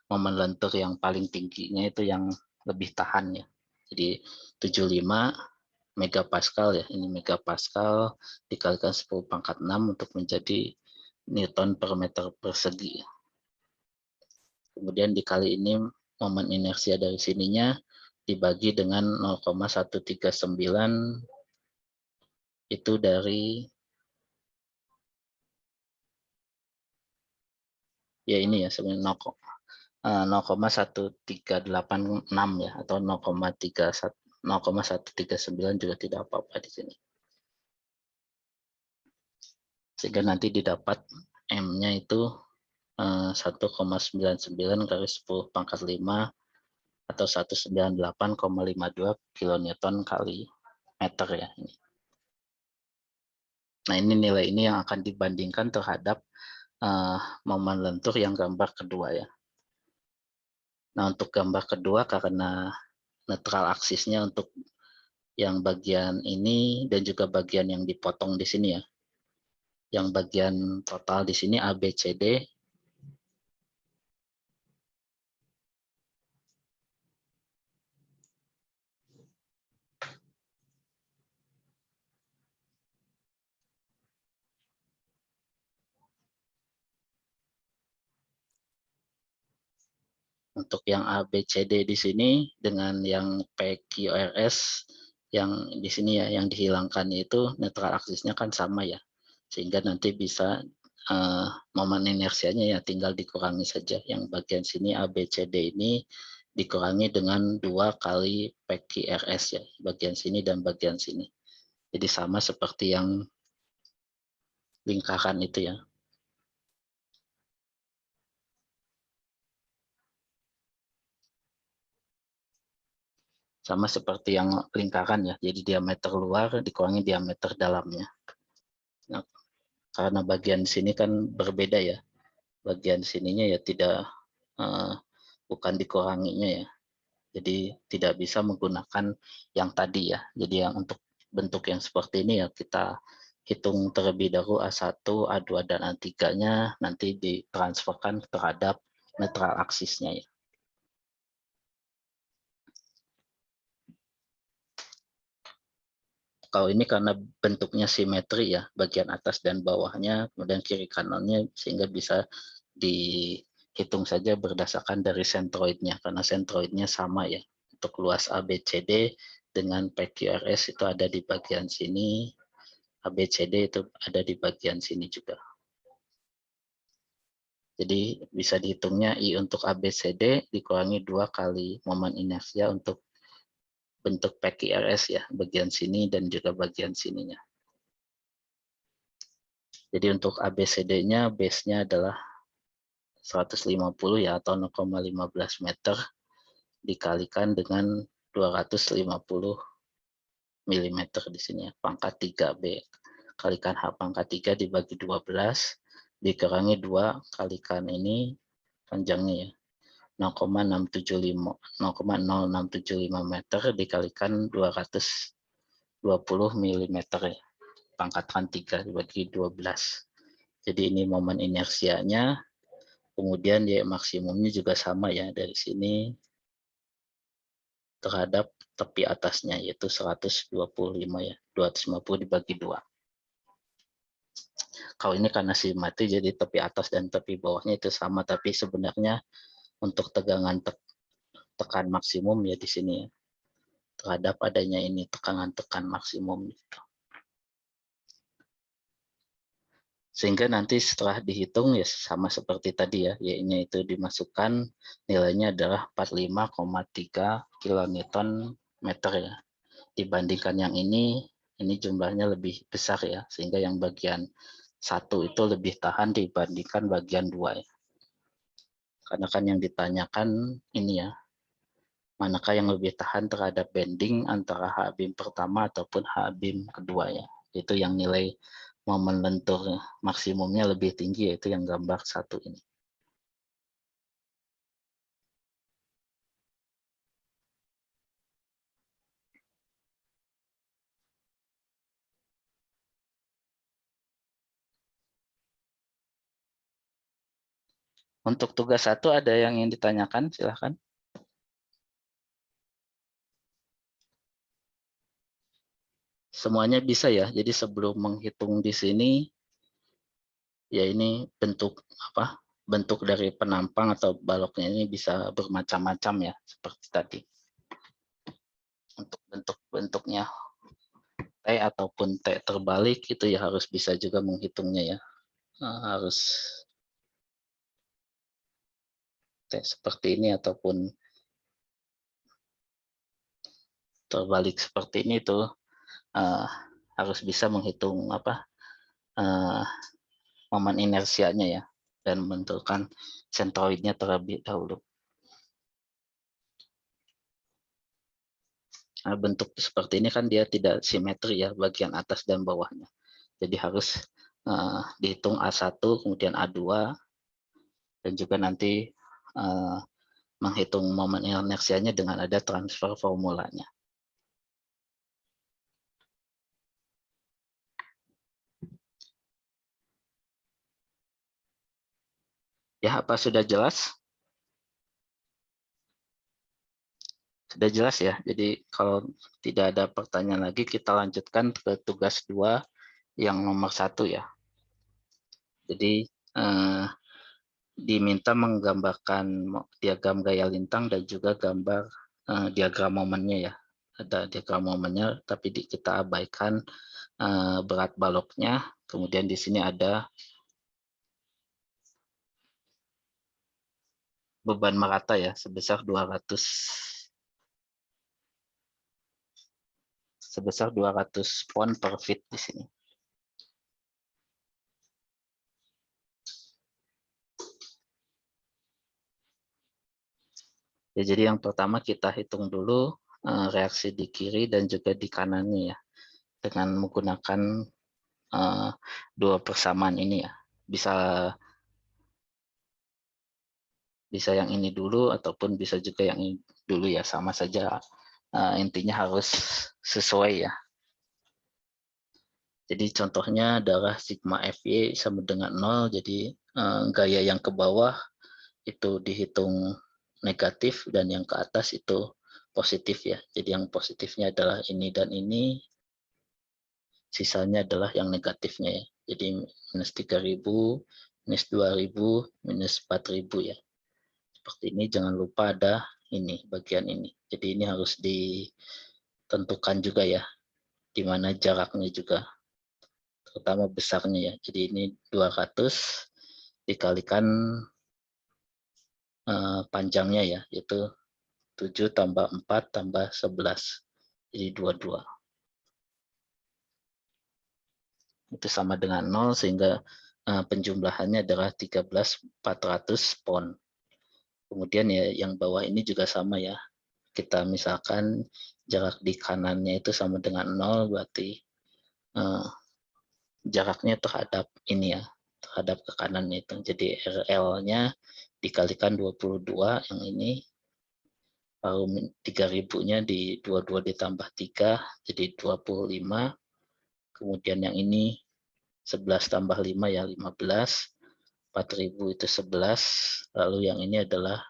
momen lentur yang paling tingginya itu yang lebih tahan ya. Jadi 75 megapascal ya, ini megapascal dikalikan 10 pangkat 6 untuk menjadi Newton per meter persegi. Kemudian dikali ini momen inersia dari sininya dibagi dengan 0,139 itu dari ya ini ya sebenarnya 0,1386 ya atau 0,139 juga tidak apa-apa di sini. sehingga nanti didapat M-nya itu 1,99 kali 10 pangkat 5 atau 198,52 kilonewton kali meter ya. Nah, ini nilai ini yang akan dibandingkan terhadap momen lentur yang gambar kedua ya. Nah, untuk gambar kedua karena netral aksisnya untuk yang bagian ini dan juga bagian yang dipotong di sini ya. Yang bagian total di sini ABCD. Untuk yang ABCD di sini dengan yang PQRS yang di sini ya, yang dihilangkan itu netral aksisnya kan sama ya, sehingga nanti bisa momen inersianya ya tinggal dikurangi saja. Yang bagian sini ABCD ini dikurangi dengan 2 kali PQRS ya, bagian sini dan bagian sini. Jadi sama seperti yang lingkaran itu ya. Sama seperti yang lingkaran ya, jadi diameter luar dikurangi diameter dalamnya. Nah, karena bagian sini kan berbeda ya, bagian sininya ya tidak bukan dikuranginya ya, jadi tidak bisa menggunakan yang tadi ya. Jadi yang untuk bentuk yang seperti ini ya kita hitung terlebih dahulu A1, A2 dan A3-nya nanti ditransferkan terhadap netral aksisnya ya. Kalau ini karena bentuknya simetri ya, bagian atas dan bawahnya, kemudian kiri kanannya, sehingga bisa dihitung saja berdasarkan dari sentroidnya, karena sentroidnya sama ya. Untuk luas ABCD dengan PQRS itu ada di bagian sini, ABCD itu ada di bagian sini juga. Jadi bisa dihitungnya I untuk ABCD dikurangi 2 kali momen inersia untuk bentuk PQRS ya, bagian sini dan juga bagian sininya. Jadi untuk ABCD-nya base-nya adalah 150 ya atau 0,15 meter dikalikan dengan 250 mm di sini ya, pangkat 3B. Kalikan H pangkat 3 dibagi 12 dikurangi 2 kalikan ini panjangnya ya. 0,0675 meter dikalikan 220 mm ya. Pangkatan 3 dibagi 12. Jadi ini momen inersianya, kemudian ya maksimumnya juga sama ya dari sini terhadap tepi atasnya yaitu 125 ya, 250 dibagi 2. Kalau ini karena simetri jadi tepi atas dan tepi bawahnya itu sama, tapi sebenarnya untuk tekan maksimum ya di sini ya, terhadap adanya ini tekan maksimum gitu. Sehingga nanti setelah dihitung ya sama seperti tadi ya, Y-nya itu dimasukkan, nilainya adalah 45,3 kilonewton meter ya. Dibandingkan yang ini jumlahnya lebih besar ya, sehingga yang bagian 1 itu lebih tahan dibandingkan bagian 2 ya. Karena kan yang ditanyakan ini ya, manakah yang lebih tahan terhadap bending antara H-beam pertama ataupun H-beam kedua ya. Itu yang nilai momen lentur maksimumnya lebih tinggi, yaitu yang gambar 1 ini. Untuk tugas 1 ada yang ingin ditanyakan, silahkan. Semuanya bisa ya, jadi sebelum menghitung di sini, ya ini bentuk bentuk dari penampang atau baloknya ini bisa bermacam-macam ya, seperti tadi. Untuk bentuk-bentuknya T ataupun T terbalik itu ya harus bisa juga menghitungnya ya. Harus T seperti ini ataupun terbalik seperti ini tuh harus bisa menghitung momen inersianya ya, dan membentukkan sentroidnya terlebih dahulu. Nah, bentuk seperti ini kan dia tidak simetri ya, bagian atas dan bawahnya. Jadi harus dihitung A1, kemudian A2, dan juga nanti menghitung momen inersianya dengan ada transfer formulanya. Ya, apa sudah jelas? Sudah jelas ya. Jadi kalau tidak ada pertanyaan lagi, kita lanjutkan ke tugas 2 yang nomor 1 ya. Jadi diminta menggambarkan diagram gaya lintang dan juga gambar diagram momennya ya. Ada diagram momennya, tapi kita abaikan berat baloknya. Kemudian di sini ada beban merata ya, sebesar 200 pon per feet di sini. Ya, jadi yang pertama kita hitung dulu reaksi di kiri dan juga di kanannya ya, dengan menggunakan dua persamaan ini ya. Bisa yang ini dulu ataupun bisa juga yang ini dulu ya, sama saja. Intinya harus sesuai ya. Jadi contohnya adalah sigma Fy sama dengan 0, jadi gaya yang ke bawah itu dihitung negatif dan yang ke atas itu positif ya. Jadi yang positifnya adalah ini dan ini, sisanya adalah yang negatifnya ya. Jadi minus 3000, minus 2000, minus 4000 ya. Seperti ini, jangan lupa ada ini, bagian ini. Jadi ini harus ditentukan juga ya, di mana jaraknya juga, terutama besarnya ya. Jadi ini 200 dikalikan panjangnya ya, yaitu 7 tambah 4 tambah 11. Jadi 22. Itu sama dengan 0, sehingga penjumlahannya adalah 13.400 pon. Kemudian ya yang bawah ini juga sama ya. Kita misalkan jarak di kanannya itu sama dengan 0, berarti jaraknya terhadap ini ya, terhadap ke kanannya itu. Jadi RL-nya dikalikan 22, yang ini lalu 3000-nya di 22 ditambah 3, jadi 25. Kemudian yang ini 11 tambah 5 ya 15. 4000 itu 11. Lalu yang ini adalah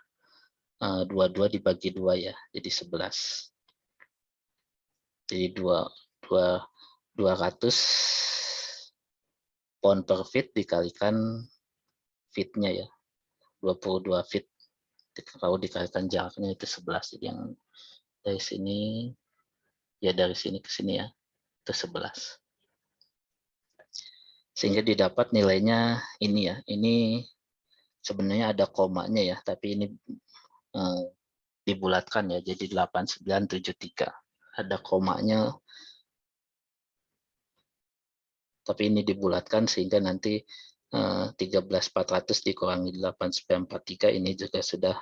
22 dibagi 2 ya, jadi 11. Jadi 200 pon per feet dikalikan feet-nya ya, 22 feet. Kalau dikalikan jaraknya itu 11. Jadi yang dari sini, ya dari sini ke sini ya, itu 11. Sehingga didapat nilainya ini ya, ini sebenarnya ada komanya ya, tapi ini dibulatkan ya, jadi 8973. Ada komanya, tapi ini dibulatkan sehingga nanti 13.400 dikurangi 8943, ini juga sudah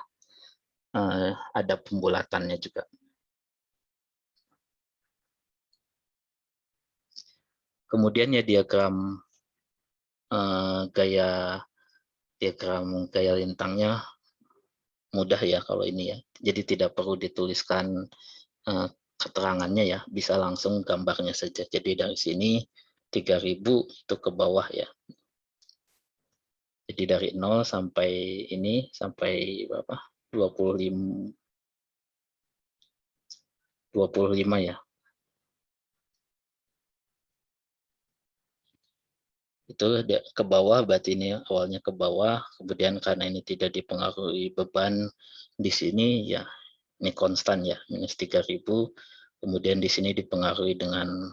ada pembulatannya juga. Kemudian ya diagram gaya lintangnya mudah ya kalau ini ya. Jadi tidak perlu dituliskan keterangannya ya, bisa langsung gambarnya saja. Jadi dari sini 3000 itu ke bawah ya. Jadi dari 0 sampai ini, sampai berapa? 25 ya. Itu ke bawah, berarti ini awalnya ke bawah, kemudian karena ini tidak dipengaruhi beban di sini ya, ini konstan ya, minus 3000. Kemudian di sini dipengaruhi dengan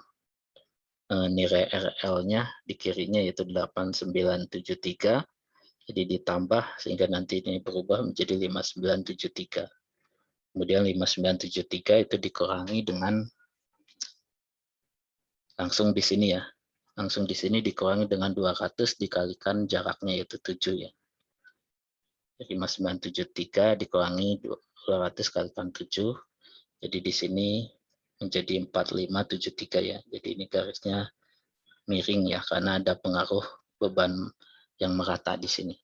nilai RL-nya di kirinya yaitu 8973. Jadi ditambah sehingga nanti ini berubah menjadi 5973. Kemudian 5973 itu dikurangi dengan langsung di sini ya, langsung di sini dikurangi dengan 200 dikalikan jaraknya yaitu 7 ya. 5973 dikurangi 200 kalikan 7. Jadi di sini menjadi 4573 ya. Jadi ini garisnya miring ya karena ada pengaruh beban yang merata di sini.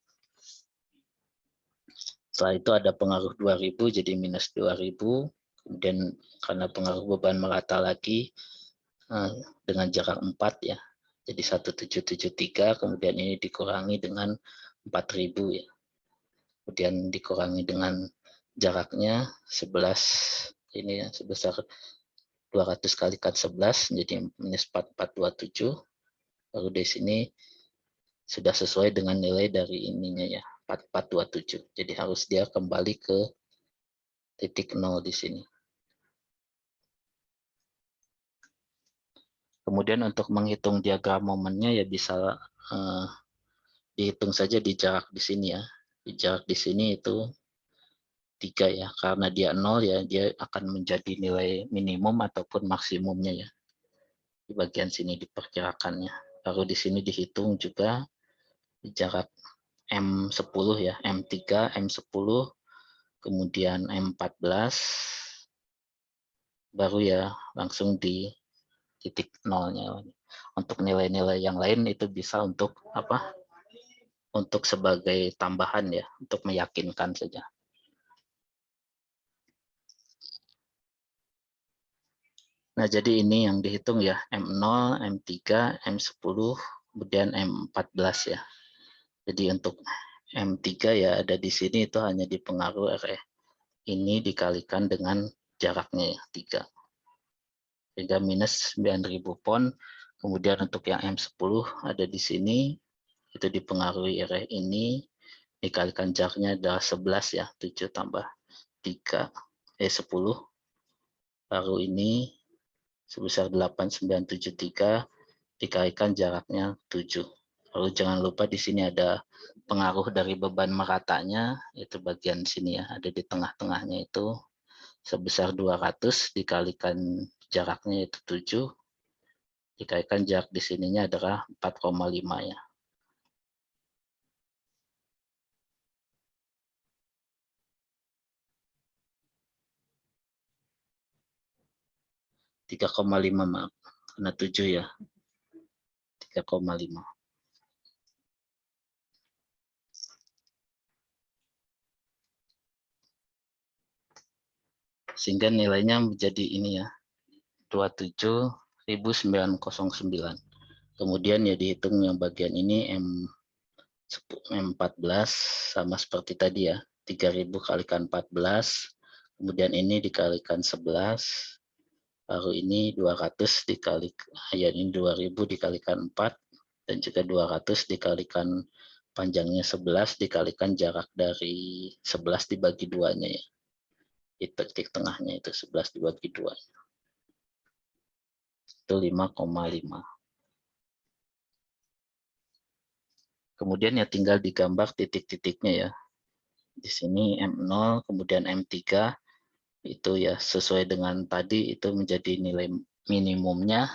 Setelah itu ada pengaruh 2000 jadi minus 2000. Kemudian karena pengaruh beban merata lagi dengan jarak 4 ya. Jadi 1773 kemudian ini dikurangi dengan 4000 ya. Kemudian dikurangi dengan jaraknya 11 ini ya sebesar 200 kalikan 11 menjadi minus 4427. Lalu di sini sudah sesuai dengan nilai dari ininya ya 4427. Jadi harus dia kembali ke titik 0 di sini. Kemudian untuk menghitung diagram momennya ya bisa dihitung saja di jarak di sini ya. Di jarak di sini itu 3 ya, karena dia 0 ya, dia akan menjadi nilai minimum ataupun maksimumnya ya. Di bagian sini diperkirakannya. Lalu di sini dihitung juga di jarak M10 ya, M3, M10, kemudian M14, baru ya langsung di titik nolnya. Untuk nilai-nilai yang lain itu bisa untuk apa? Untuk sebagai tambahan ya, untuk meyakinkan saja. Nah, jadi ini yang dihitung ya, M0, M3, M10, kemudian M14 ya. Jadi untuk M3 ya ada di sini itu hanya dipengaruhi oleh ini dikalikan dengan jaraknya ya, 3. Sehingga minus 9.000 pon. Kemudian untuk yang M10 ada di sini, itu dipengaruhi oleh ini, dikalikan jaraknya adalah 11 ya, 7 tambah 3, 10. Baru ini sebesar 8973 dikalikan jaraknya 7. Lalu jangan lupa di sini ada pengaruh dari beban meratanya, itu bagian sini ya, ada di tengah-tengahnya itu sebesar 200 dikalikan jaraknya itu 7, dikalikan jarak di sininya adalah 4,5 ya. Tiga koma lima maaf, karena 7 ya, 3,5. Sehingga nilainya menjadi ini ya, 27.909. Kemudian ya dihitung yang bagian ini M14 sama seperti tadi ya, 3.000 kalikan 14, kemudian ini dikalikan 11, baru ini 200 dikalikan, ya ini 2.000 dikalikan 4, dan juga 200 dikalikan panjangnya 11 dikalikan jarak dari 11 dibagi 2-nya ya. Itu titik tengahnya itu 11 dibagi 2. Itu 5,5. Kemudian ya tinggal digambar titik-titiknya ya. Di sini M0, kemudian M3, itu ya sesuai dengan tadi itu menjadi nilai minimumnya,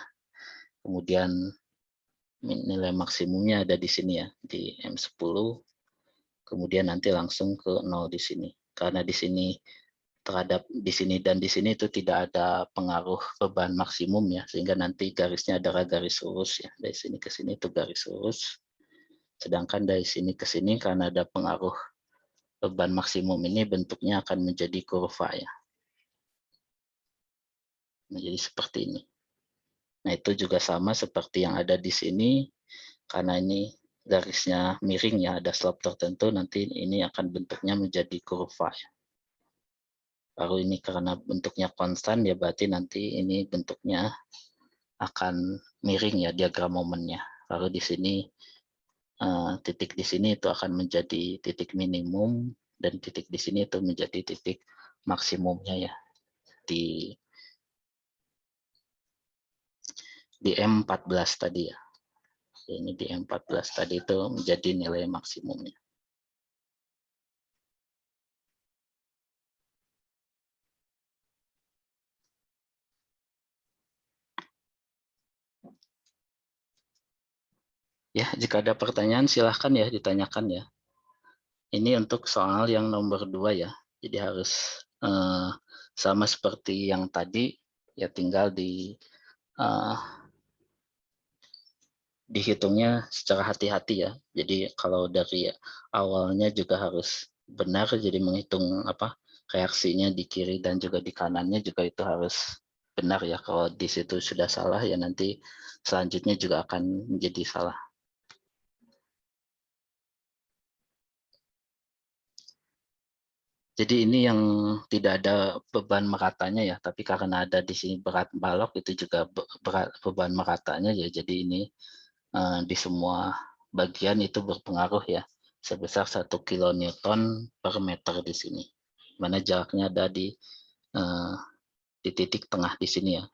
kemudian nilai maksimumnya ada di sini ya, di M10, kemudian nanti langsung ke 0 di sini. Karena di sini terhadap di sini dan di sini itu tidak ada pengaruh beban maksimum ya, sehingga nanti garisnya adalah garis lurus ya. Dari sini ke sini itu garis lurus. Sedangkan dari sini ke sini karena ada pengaruh beban maksimum ini bentuknya akan menjadi kurva ya. Nah, jadi seperti ini. Nah, itu juga sama seperti yang ada di sini, karena ini garisnya miring ya, ada slope tertentu, nanti ini akan bentuknya menjadi kurva ya. Baru ini karena bentuknya konstan ya berarti nanti ini bentuknya akan miring ya diagram momennya. Lalu di sini titik di sini itu akan menjadi titik minimum dan titik di sini itu menjadi titik maksimumnya ya di M14 tadi ya. Ini di M14 tadi itu menjadi nilai maksimumnya. Ya, jika ada pertanyaan silahkan ya ditanyakan ya. Ini untuk soal yang nomor 2 ya. Jadi harus sama seperti yang tadi, ya tinggal dihitungnya secara hati-hati ya. Jadi kalau dari awalnya juga harus benar, jadi menghitung reaksinya di kiri dan juga di kanannya juga itu harus benar ya. Kalau di situ sudah salah ya nanti selanjutnya juga akan menjadi salah. Jadi ini yang tidak ada beban meratanya ya, tapi karena ada di sini berat balok itu juga berat beban meratanya ya. Jadi ini di semua bagian itu berpengaruh ya, sebesar 1 kilonewton per meter di sini. Mana jaraknya ada di titik tengah di sini ya.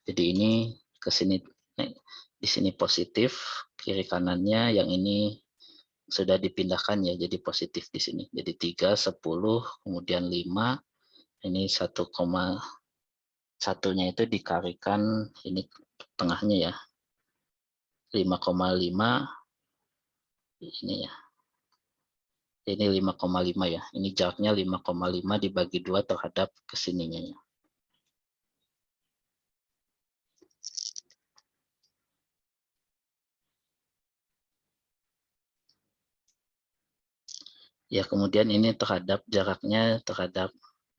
Jadi ini ke sini, di sini positif, kiri kanannya yang ini sudah dipindahkan ya, jadi positif di sini. Jadi 3, 10, kemudian 5, ini 1,1-nya itu dikalikan ini tengahnya ya. 5,5 ini ya. Ini 5,5 ya. Ini jaraknya 5,5 dibagi 2 terhadap kesininya ya. Ya, kemudian ini terhadap jaraknya terhadap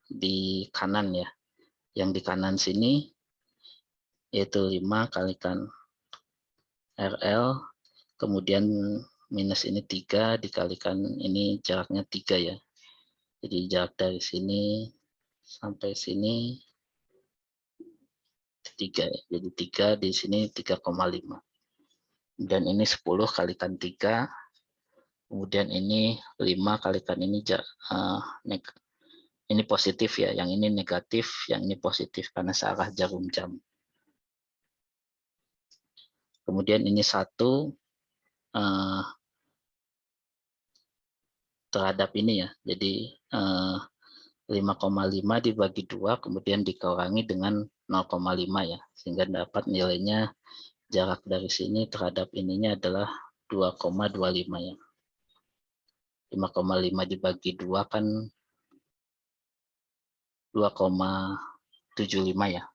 di kanan ya. Yang di kanan sini yaitu 5 kalikan RL, kemudian minus ini 3 dikalikan ini jaraknya 3 ya. Jadi jarak dari sini sampai sini 3 ya. Jadi 3 di sini 3,5. Dan ini 10 kalikan 3, kemudian ini 5 kalikan ini ini positif ya, yang ini negatif, yang ini positif karena searah jarum jam. Kemudian ini 1 terhadap ini ya, jadi 5,5 dibagi 2 kemudian dikurangi dengan 0,5 ya, sehingga dapat nilainya jarak dari sini terhadap ininya adalah 2,25 ya. 5,5 dibagi 2 kan 2,75 ya.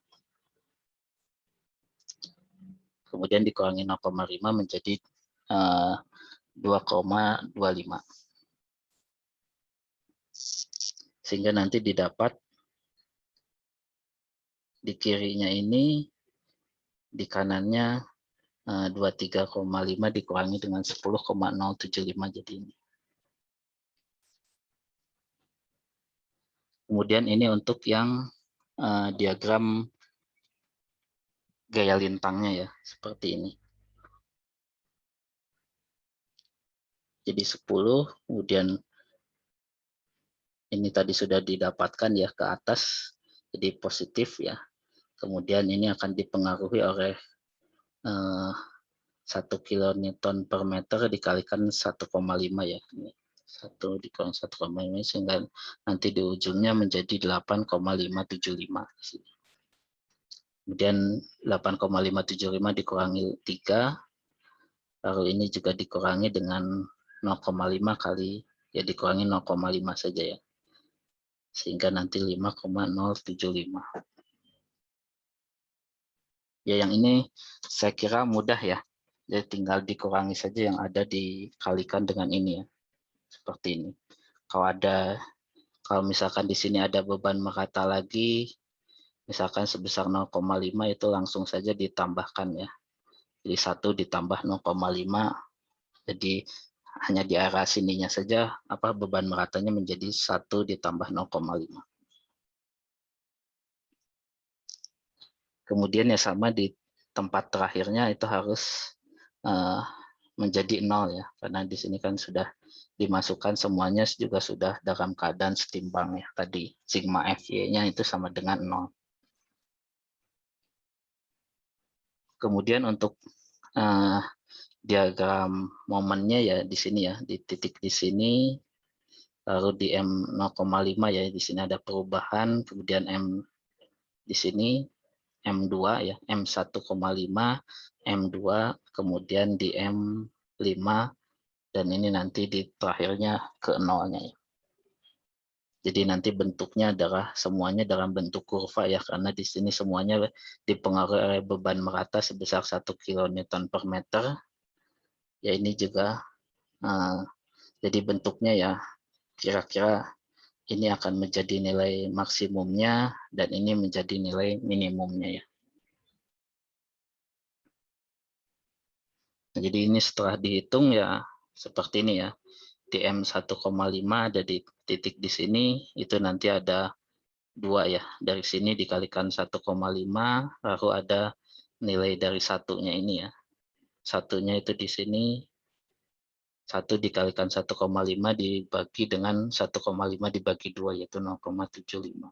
Kemudian dikurangi 0,5 menjadi 2,25. Sehingga nanti didapat di kirinya ini, di kanannya 23,5 dikurangi dengan 10,075 jadi ini. Kemudian ini untuk yang diagram gaya lintangnya ya, seperti ini. Jadi 10, kemudian ini tadi sudah didapatkan ya ke atas, jadi positif ya. Kemudian ini akan dipengaruhi oleh 1 kilonewton per meter dikalikan 1,5 ya. 1 dikurangi 1,5 sehingga nanti di ujungnya menjadi 8,575. Kemudian 8,575 dikurangi 3, lalu ini juga dikurangi dengan 0,5 kali, ya dikurangi 0,5 saja ya. Sehingga nanti 5,075. Ya yang ini saya kira mudah ya. Jadi tinggal dikurangi saja yang ada dikalikan dengan ini ya. Seperti ini. Kalau misalkan di sini ada beban merata lagi, misalkan sebesar 0,5 itu langsung saja ditambahkan ya. Jadi 1 ditambah 0,5, jadi hanya di area sininya saja beban meratanya menjadi 1 ditambah 0,5. Kemudian ya sama di tempat terakhirnya itu harus menjadi 0 ya, karena di sini kan sudah dimasukkan semuanya juga sudah dalam keadaan setimbang ya tadi, sigma FY-nya itu sama dengan 0. Kemudian untuk diagram momennya ya di sini ya, di titik di sini, lalu di M 0,5 ya, di sini ada perubahan, kemudian M di sini, M2 ya, M1,5, M2, kemudian di M5, dan ini nanti di terakhirnya ke nolnya ya. Jadi nanti bentuknya adalah semuanya dalam bentuk kurva ya, karena di sini semuanya dipengaruhi oleh beban merata sebesar 1 kN per meter. Ya ini juga jadi bentuknya ya kira-kira ini akan menjadi nilai maksimumnya dan ini menjadi nilai minimumnya ya. Nah, jadi ini setelah dihitung ya seperti ini ya. Di M1,5 ada di titik di sini, itu nanti ada 2 ya. Dari sini dikalikan 1,5, lalu ada nilai dari satunya ini ya. Satunya itu di sini, 1 dikalikan 1,5 dibagi dengan 1,5 dibagi 2, yaitu 0,75.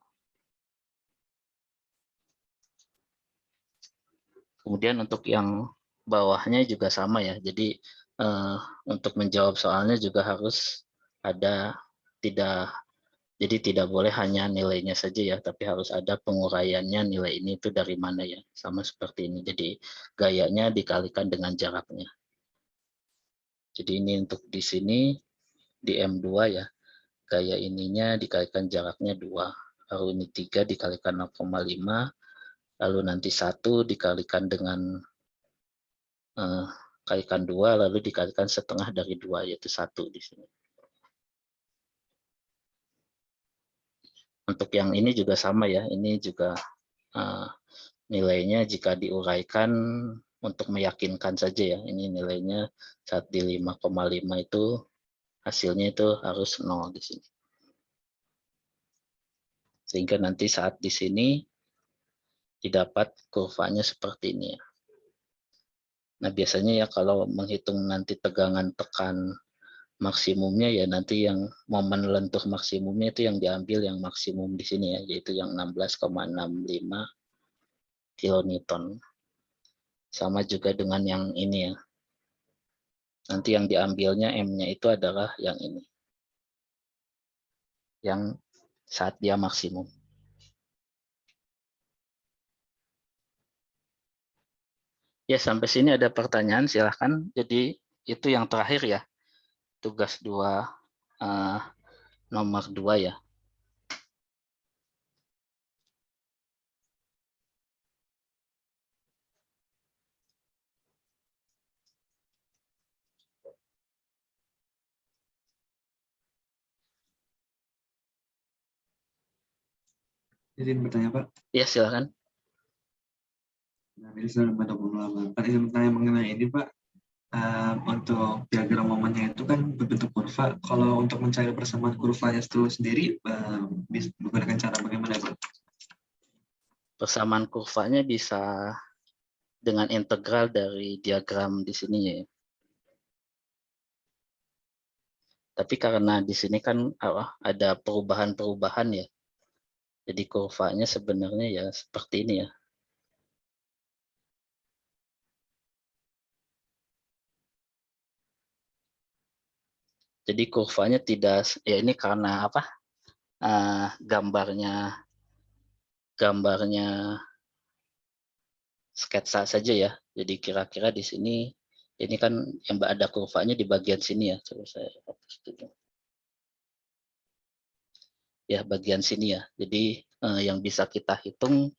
Kemudian untuk yang bawahnya juga sama ya. Jadi untuk menjawab soalnya juga harus ada jadi tidak boleh hanya nilainya saja ya, tapi harus ada penguraiannya nilai ini itu dari mana ya. Sama seperti ini. Jadi gayanya dikalikan dengan jaraknya. Jadi ini untuk di sini di M2 ya. Gaya ininya dikalikan jaraknya 2. Lalu ini 3 dikalikan 0,5. Lalu nanti 1 dikalikan dengan kalikan 2, lalu dikalikan setengah dari 2, yaitu 1 di sini. Untuk yang ini juga sama ya, ini juga nilainya jika diuraikan untuk meyakinkan saja ya, ini nilainya saat di 5,5 itu hasilnya itu harus 0 di sini. Sehingga nanti saat di sini didapat kurvanya seperti ini ya. Nah biasanya ya kalau menghitung nanti tegangan tekan maksimumnya ya nanti yang momen lentur maksimumnya itu yang diambil yang maksimum di sini ya, yaitu yang 16,65 kilonewton. Sama juga dengan yang ini ya. Nanti yang diambilnya M-nya itu adalah yang ini. Yang saat dia maksimum. Ya sampai sini ada pertanyaan silahkan. Jadi itu yang terakhir ya. Tugas 2 nomor 2 ya. Izin bertanya Pak. Ya silakan. Nah, ini sudah membantu pengalaman. Pak izin bertanya mengenai ini Pak. Untuk diagram momennya itu kan berbentuk kurva. Kalau untuk mencari persamaan kurvanya itu sendiri, bisa menggunakan cara bagaimana Pak? Persamaan kurvanya bisa dengan integral dari diagram di sini ya. Tapi karena di sini kan ada perubahan-perubahan ya. Jadi kurvanya sebenarnya ya seperti ini ya. Jadi kurvanya tidak ya ini karena apa? Gambarnya sketsa saja ya. Jadi kira-kira di sini ini kan yang ada kurvanya di bagian sini ya. Coba saya hapus dulu. Ya bagian sini ya. Jadi yang bisa kita hitung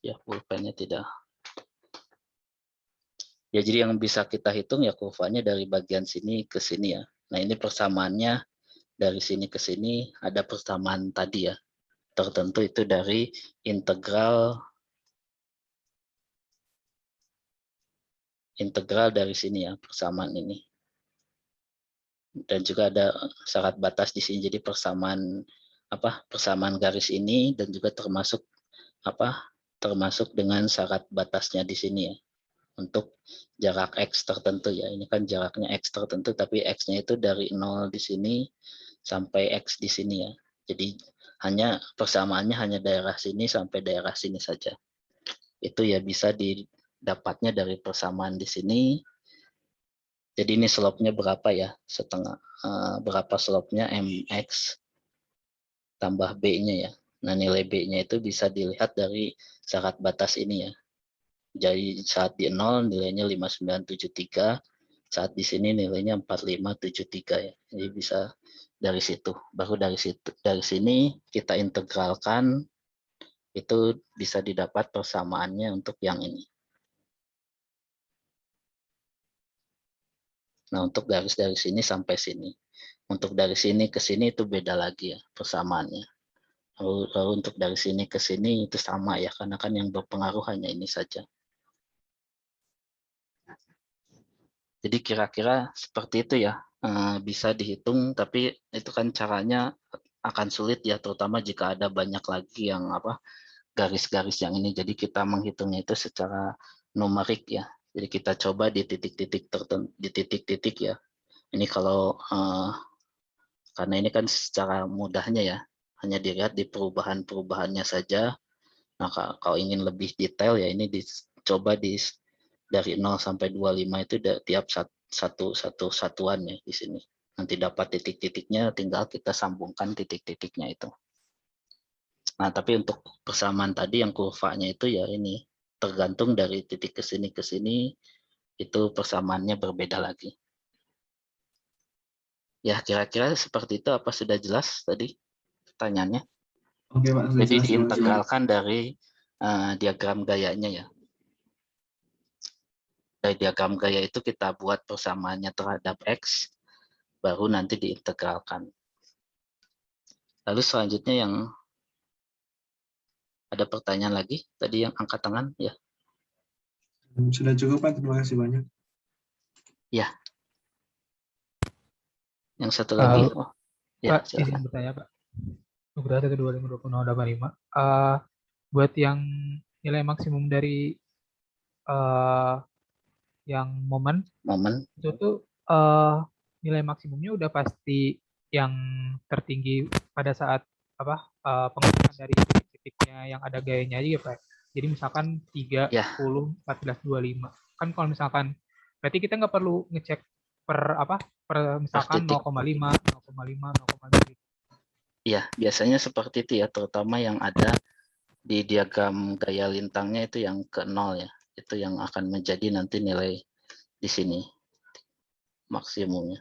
ya pulpennya tidak. Ya jadi yang bisa kita hitung ya kurvanya dari bagian sini ke sini ya. Nah ini persamaannya dari sini ke sini ada persamaan tadi ya. Tertentu itu dari integral dari sini ya persamaan ini. Dan juga ada syarat batas di sini jadi persamaan garis ini dan juga termasuk dengan syarat batasnya di sini ya. Untuk jarak X tertentu ya. Ini kan jaraknya X tertentu, tapi X-nya itu dari 0 di sini sampai X di sini ya. Jadi persamaannya hanya daerah sini sampai daerah sini saja. Itu ya bisa didapatnya dari persamaan di sini. Jadi ini slope-nya berapa ya? Berapa slope-nya MX tambah B-nya ya. Nah, nilai B-nya itu bisa dilihat dari syarat batas ini ya. Jadi saat di 0 nilainya 5973, saat di sini nilainya 4573 ya. Jadi bisa dari situ. Baru dari sini kita integralkan, itu bisa didapat persamaannya untuk yang ini. Nah, untuk garis dari sini sampai sini. Untuk dari sini ke sini itu beda lagi ya persamaannya. Lalu untuk dari sini ke sini itu sama ya, karena kan yang berpengaruh hanya ini saja. Jadi kira-kira seperti itu ya, bisa dihitung, tapi itu kan caranya akan sulit ya, terutama jika ada banyak lagi yang garis-garis yang ini. Jadi kita menghitungnya itu secara numerik ya. Jadi kita coba di titik-titik tertentu, di titik-titik ya. Ini kalau karena ini kan secara mudahnya ya, hanya dilihat di perubahan-perubahannya saja. Nah, kalau ingin lebih detail ya ini dicoba dari 0 sampai 25 itu tiap satu satuan ya di sini. Nanti dapat titik-titiknya, tinggal kita sambungkan titik-titiknya itu. Nah, tapi untuk persamaan tadi yang kurvanya itu ya ini tergantung dari titik ke sini itu persamaannya berbeda lagi. Ya, kira-kira seperti itu. Apa sudah jelas tadi pertanyaannya? Oke Pak, sudah Jadi jelas. diintegralkan dari diagram gayanya ya. Dari diagram gaya itu kita buat persamaannya terhadap X, baru nanti diintegralkan. Lalu selanjutnya yang ada pertanyaan lagi, tadi yang angkat tangan ya. Sudah cukup Pak, terima kasih banyak. Ya. Yang satu lagi, ya Pak, silakan. izin bertanya Pak. Nugraha 1252085. Buat yang nilai maksimum dari yang momen itu tuh nilai maksimumnya udah pasti yang tertinggi pada saat pengurusan dari titik-titiknya yang ada gayanya aja ya Pak. Jadi misalkan 3, Ya. 10, 14, 25. Kan kalau misalkan berarti kita nggak perlu ngecek per misalkan 0,5, 0,5, 0,5 gitu. Ya, biasanya seperti itu ya, terutama yang ada di diagram gaya lintangnya itu yang ke 0 ya. Itu yang akan menjadi nanti nilai di sini maksimumnya.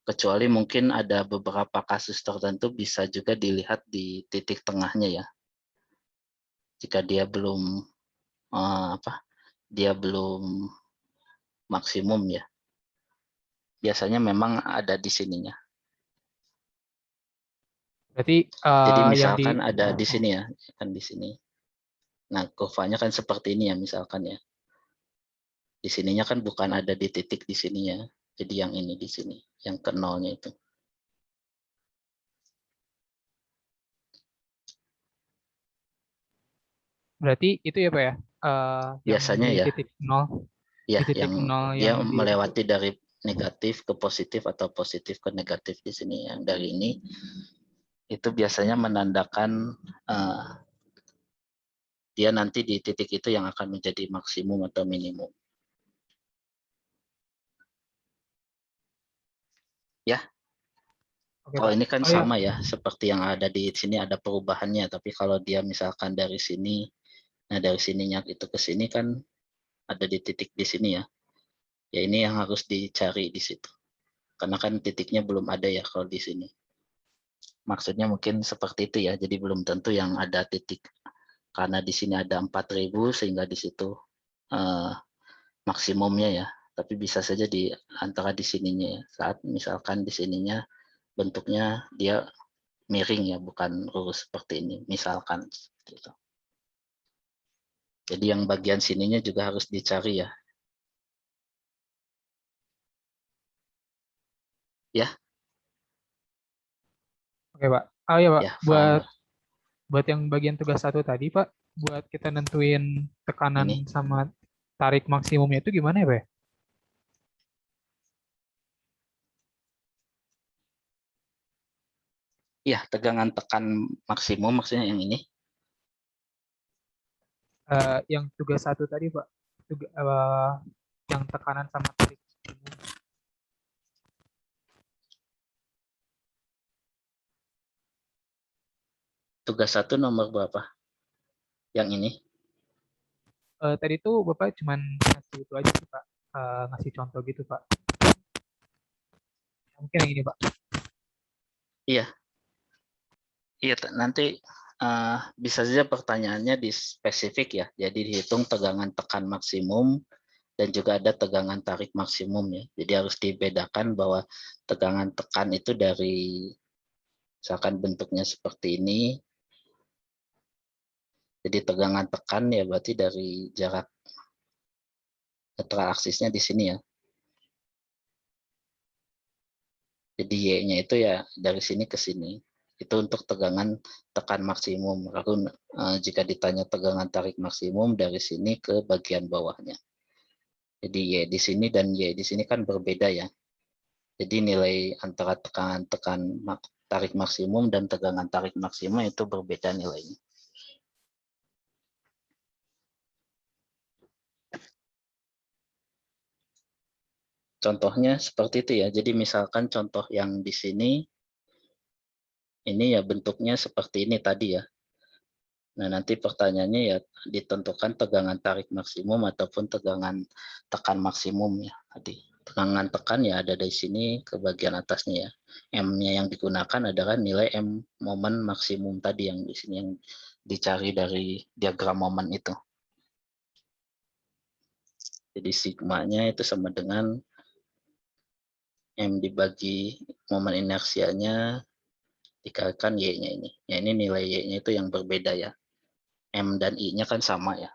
Kecuali mungkin ada beberapa kasus tertentu bisa juga dilihat di titik tengahnya ya. Jika dia belum dia belum maksimum ya. Biasanya memang ada di sininya. Berarti Jadi misalkan ada di sini ya, kan di sini. Nah, kurvanya kan seperti ini ya misalkan ya. Di sininya kan bukan ada di titik di sininya. Jadi yang ini di sini, yang ke nolnya itu. berarti itu ya Pak ya? Biasanya yang di ya. titik 0. Ya, di titik yang 0 dia yang melewati dari negatif ke positif atau positif ke negatif di sini. Yang dari ini itu biasanya menandakan dia nanti di titik itu yang akan menjadi maksimum atau minimum. Ya. Kalau ini kan sama ya, seperti yang ada di sini ada perubahannya, tapi kalau dia misalkan dari sini, nah dari sininya itu ke sini kan ada di titik di sini ya. Ya ini yang harus dicari di situ. Karena kan titiknya belum ada ya kalau di sini. Maksudnya mungkin seperti itu ya, jadi belum tentu yang ada titik. Karena di sini ada 4.000 sehingga di situ maksimumnya ya. Tapi bisa saja di antara di sininya ya. Saat misalkan di sininya bentuknya dia miring ya, bukan lurus seperti ini, misalkan. Gitu. Jadi yang bagian sininya juga harus dicari ya. Ya. Oke Pak. Ya Pak, Ya, buat yang bagian tugas 1 tadi Pak, buat kita nentuin tekanan ini. sama tarik maksimumnya itu gimana ya Pak? Ya, tegangan tekan maksimum maksudnya yang ini. Yang tugas 1 tadi Pak, yang tekanan sama tarik maksimum. Tugas 1 nomor berapa? Yang ini? Tadi tuh Bapak cuman ngasih itu aja sih, Pak. Ngasih contoh gitu, Pak. Mungkin yang ini, Pak. Iya. Iya, nanti bisa saja pertanyaannya di spesifik ya. Jadi dihitung tegangan tekan maksimum dan juga ada tegangan tarik maksimum ya. Jadi harus dibedakan bahwa tegangan tekan itu dari misalkan bentuknya seperti ini. Jadi tegangan tekan ya berarti dari jarak netral aksisnya di sini ya. Jadi Y-nya itu ya dari sini ke sini. Itu untuk tegangan tekan maksimum. Lalu jika ditanya tegangan tarik maksimum dari sini ke bagian bawahnya. Jadi Y di sini dan Y di sini kan berbeda ya. Jadi nilai antara tegangan tarik maksimum dan tegangan tarik maksimum itu berbeda nilainya. Contohnya seperti itu ya. Jadi misalkan contoh yang di sini, ini ya bentuknya seperti ini tadi ya. Nah nanti pertanyaannya ya ditentukan tegangan tarik maksimum ataupun tegangan tekan maksimum ya tadi. Tegangan tekan ya ada dari sini ke bagian atasnya ya. M-nya yang digunakan adalah nilai M momen maksimum tadi yang di sini yang dicari dari diagram momen itu. Jadi sigma-nya itu sama dengan M dibagi momen inersianya dikalikan Y-nya ini. Ya ini nilai Y-nya itu yang berbeda ya. M dan I-nya kan sama ya.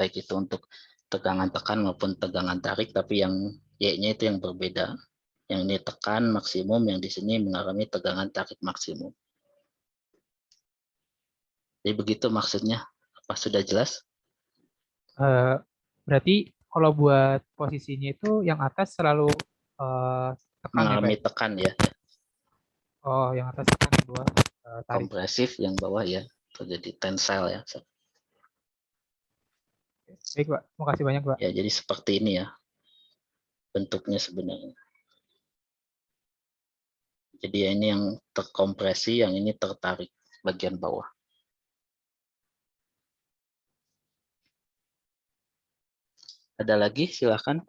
Baik itu untuk tegangan tekan maupun tegangan tarik, tapi yang Y-nya itu yang berbeda. Yang ini tekan maksimum, yang di sini mengalami tegangan tarik maksimum. Jadi begitu maksudnya. Apa sudah jelas? Berarti kalau buat posisinya itu yang atas selalu tekan ya, Pak? Mengalami tekan ya. Oh, yang atas tekan, yang bawah tarik. Kompresif, yang bawah ya terjadi tensile ya. Baik, Pak. Terima kasih banyak, Pak. Ya, jadi seperti ini ya bentuknya sebenarnya. Jadi ya ini yang terkompresi, yang ini tertarik bagian bawah. Ada lagi? Silakan.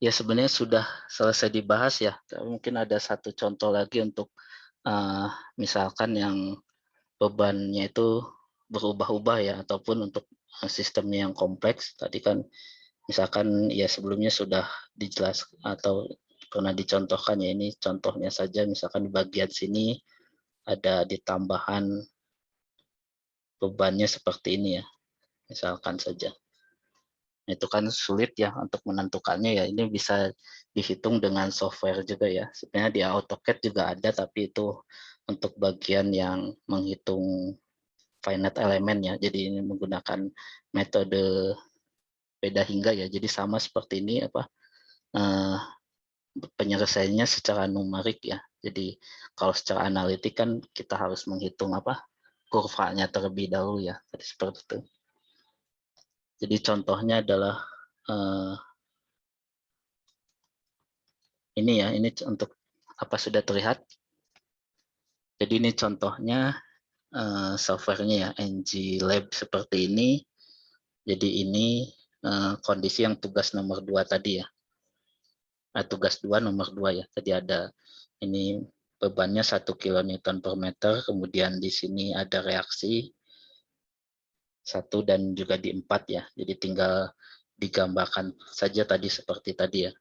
Ya sebenarnya sudah selesai dibahas ya. Mungkin ada satu contoh lagi untuk misalkan yang bebannya itu berubah-ubah ya, ataupun untuk sistemnya yang kompleks. Tadi kan misalkan ya sebelumnya sudah dijelaskan atau pernah dicontohkan ya, ini contohnya saja. Misalkan di bagian sini ada ditambahan bebannya seperti ini ya, misalkan saja. Itu kan sulit ya untuk menentukannya ya. Ini bisa dihitung dengan software juga ya. Sebenarnya di AutoCAD juga ada, tapi itu untuk bagian yang menghitung finite element ya. Jadi ini menggunakan metode beda hingga ya. Jadi sama seperti ini apa penyelesaiannya secara numerik ya. Jadi kalau secara analitik kan kita harus menghitung apa kurvanya terlebih dahulu ya. Jadi seperti itu. Jadi contohnya adalah ini ya, ini untuk apa sudah terlihat. Jadi ini contohnya softwarenya ya, NG-Lab seperti ini. Jadi ini kondisi yang tugas nomor 2 tadi ya. Tugas 2 nomor 2 ya. Tadi ada ini bebannya 1 kN per meter, kemudian di sini ada reaksi 1 dan juga di 4 ya. Jadi tinggal digambarkan saja tadi seperti tadi ya.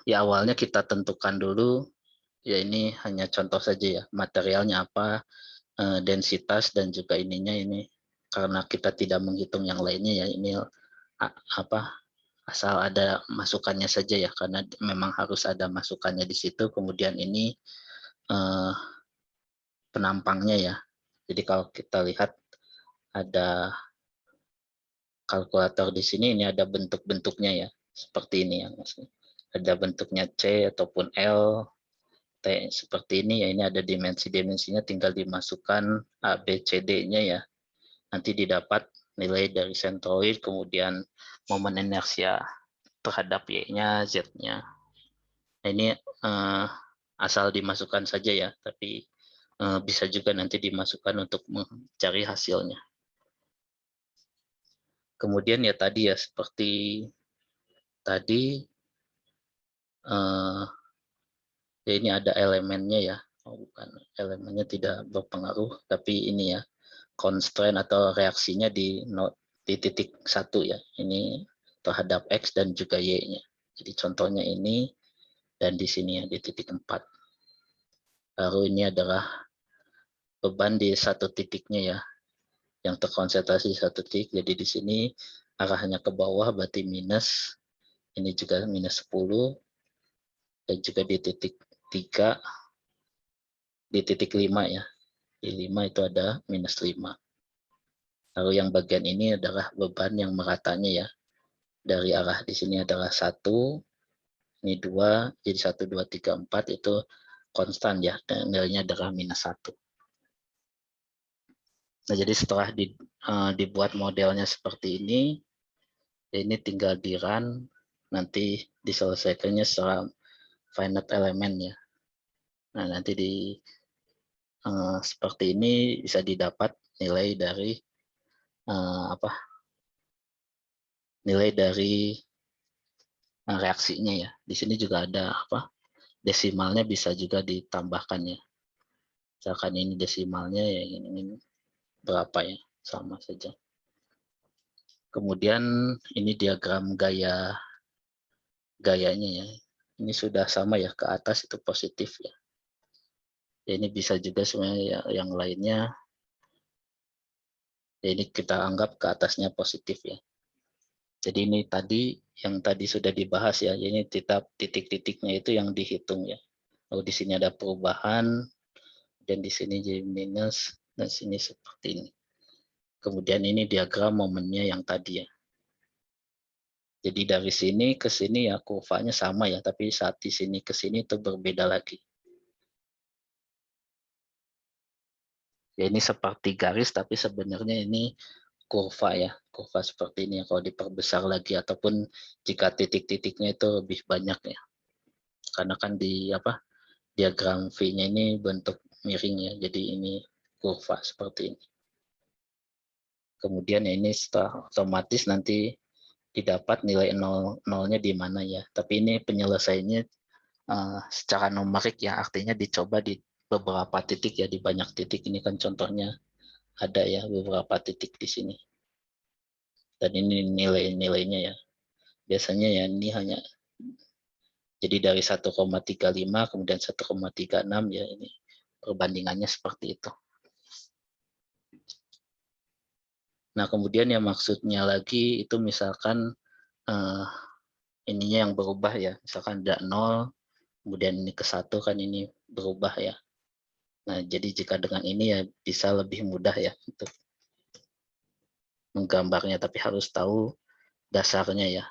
Ya awalnya kita tentukan dulu, ya ini hanya contoh saja ya, materialnya apa, densitas dan juga ininya ini, karena kita tidak menghitung yang lainnya ya, ini apa asal ada masukannya saja ya, karena memang harus ada masukannya di situ. Kemudian ini penampangnya ya. Jadi kalau kita lihat ada kalkulator di sini, ini ada bentuk-bentuknya ya, seperti ini ya maksudnya. Ada bentuknya C ataupun L, T seperti ini ya. Ini ada dimensi-dimensinya, tinggal dimasukkan A, B, C, D-nya ya. Nanti didapat nilai dari sentroid, kemudian momen inersia terhadap Y-nya, Z-nya. Nah, ini asal dimasukkan saja ya, tapi bisa juga nanti dimasukkan untuk mencari hasilnya. Kemudian ya tadi ya, seperti tadi, ya ini ada elemennya ya, bukan, elemennya tidak berpengaruh, tapi ini ya, constraint atau reaksinya di titik 1 ya, ini terhadap X dan juga Y-nya. Jadi contohnya ini, dan di sini ya, di titik 4. Lalu ini adalah beban di satu titiknya ya, yang terkonsentrasi di satu titik. Jadi di sini arahnya ke bawah, berarti minus. Ini juga minus 10. Dan juga di titik 3, di titik 5 ya. Di 5 itu ada minus 5. Lalu yang bagian ini adalah beban yang meratanya ya. Dari arah di sini adalah 1, ini 2, jadi 1, 2, 3, 4 itu konstan ya, dan nilainya adalah minus 1. Nah, jadi setelah dibuat modelnya seperti ini tinggal di-run, nanti diselesaikannya secara finite element ya. Nah, nanti seperti ini bisa didapat nilai dari nilai dari reaksinya ya. Di sini juga ada desimalnya, bisa juga ditambahkan ya. Misalkan ini desimalnya ya, ini berapa ya, sama saja. Kemudian ini diagram gayanya ya. Ini sudah sama ya, ke atas itu positif ya. Ini bisa juga sebenarnya yang lainnya. Ini kita anggap ke atasnya positif ya. Jadi ini tadi yang tadi sudah dibahas ya. Ini titik-titiknya itu yang dihitung ya. Lalu di sini ada perubahan, dan di sini jadi minus, dan sini seperti ini. Kemudian ini diagram momennya yang tadi ya. Jadi dari sini ke sini ya kurvanya sama ya, tapi saat di sini ke sini itu berbeda lagi. Ya ini seperti garis, tapi sebenarnya ini kurva ya, kurva seperti ini ya. Kalau diperbesar lagi ataupun jika titik-titiknya itu lebih banyak ya. Karena kan di diagram V-nya ini bentuk miring ya, jadi ini kurva seperti ini. Kemudian ya ini setelah otomatis nanti didapat nilai nolnya di mana ya. Tapi ini penyelesaiannya secara numerik ya, artinya dicoba di beberapa titik ya, di banyak titik. Ini kan contohnya ada ya beberapa titik di sini. Dan ini nilai-nilainya ya. Biasanya ya ini hanya jadi dari 1,35 kemudian 1,36 ya, ini perbandingannya seperti itu. Nah, kemudian yang maksudnya lagi itu misalkan ininya yang berubah ya, misalkan ada 0, kemudian ini ke 1 kan ini berubah ya. Nah, jadi jika dengan ini ya bisa lebih mudah ya untuk menggambarnya, tapi harus tahu dasarnya ya.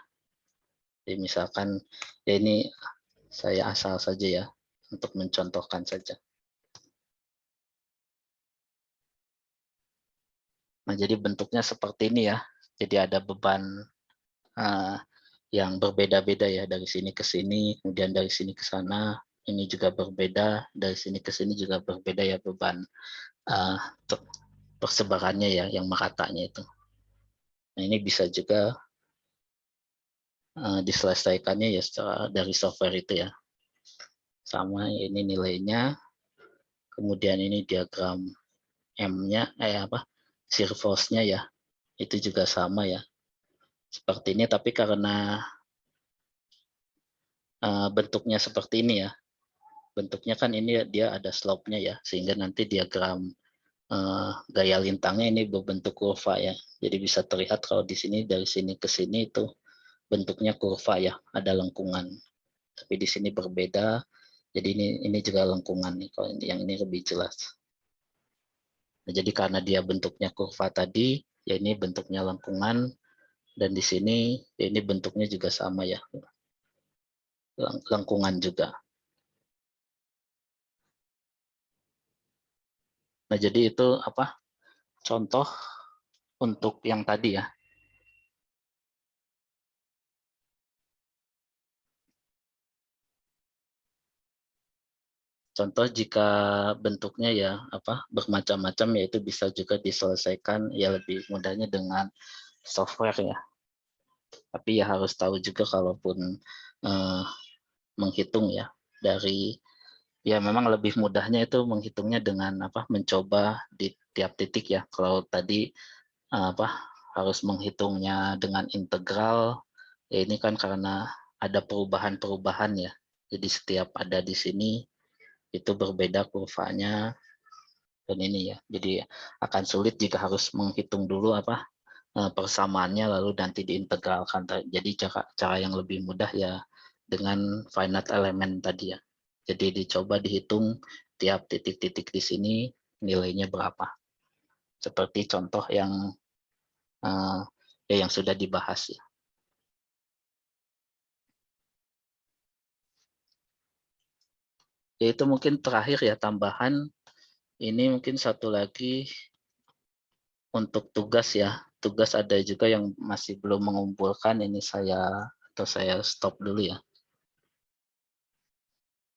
Jadi misalkan ya ini saya asal saja ya untuk mencontohkan saja. Nah, jadi bentuknya seperti ini ya. Jadi ada beban yang berbeda-beda ya, dari sini ke sini, kemudian dari sini ke sana. Ini juga berbeda, dari sini ke sini juga berbeda ya beban persebarannya ya, yang meratanya itu. Nah, ini bisa juga diselesaikannya ya secara dari software itu ya. Sama ini nilainya, kemudian ini diagram M-nya, shear force-nya ya, itu juga sama ya. Seperti ini, tapi karena bentuknya seperti ini ya, bentuknya kan ini dia ada slope-nya ya, sehingga nanti diagram gaya lintangnya ini berbentuk kurva ya. Jadi bisa terlihat kalau di sini dari sini ke sini itu bentuknya kurva ya, ada lengkungan. Tapi di sini berbeda, jadi ini juga lengkungan nih. Kalau yang ini lebih jelas. Nah, jadi karena dia bentuknya kurva tadi, ya ini bentuknya lengkungan, dan di sini ya ini bentuknya juga sama ya, lengkungan juga. Nah, jadi itu contoh untuk yang tadi ya. Contoh jika bentuknya ya bermacam-macam, yaitu bisa juga diselesaikan ya lebih mudahnya dengan software ya. Tapi ya harus tahu juga kalaupun menghitung ya dari ya memang lebih mudahnya itu menghitungnya dengan mencoba di tiap titik ya. Kalau tadi harus menghitungnya dengan integral, ya ini kan karena ada perubahan-perubahan ya. Jadi setiap ada di sini itu berbeda kurvanya dan ini ya. Jadi akan sulit jika harus menghitung dulu persamaannya lalu nanti diintegralkan. Jadi cara yang lebih mudah ya dengan finite element tadi ya. Jadi dicoba dihitung tiap titik-titik di sini nilainya berapa. Seperti contoh yang yang sudah dibahas ya. Itu mungkin terakhir ya tambahan. Ini mungkin satu lagi untuk tugas ya. Tugas ada juga yang masih belum mengumpulkan. Ini saya stop dulu ya.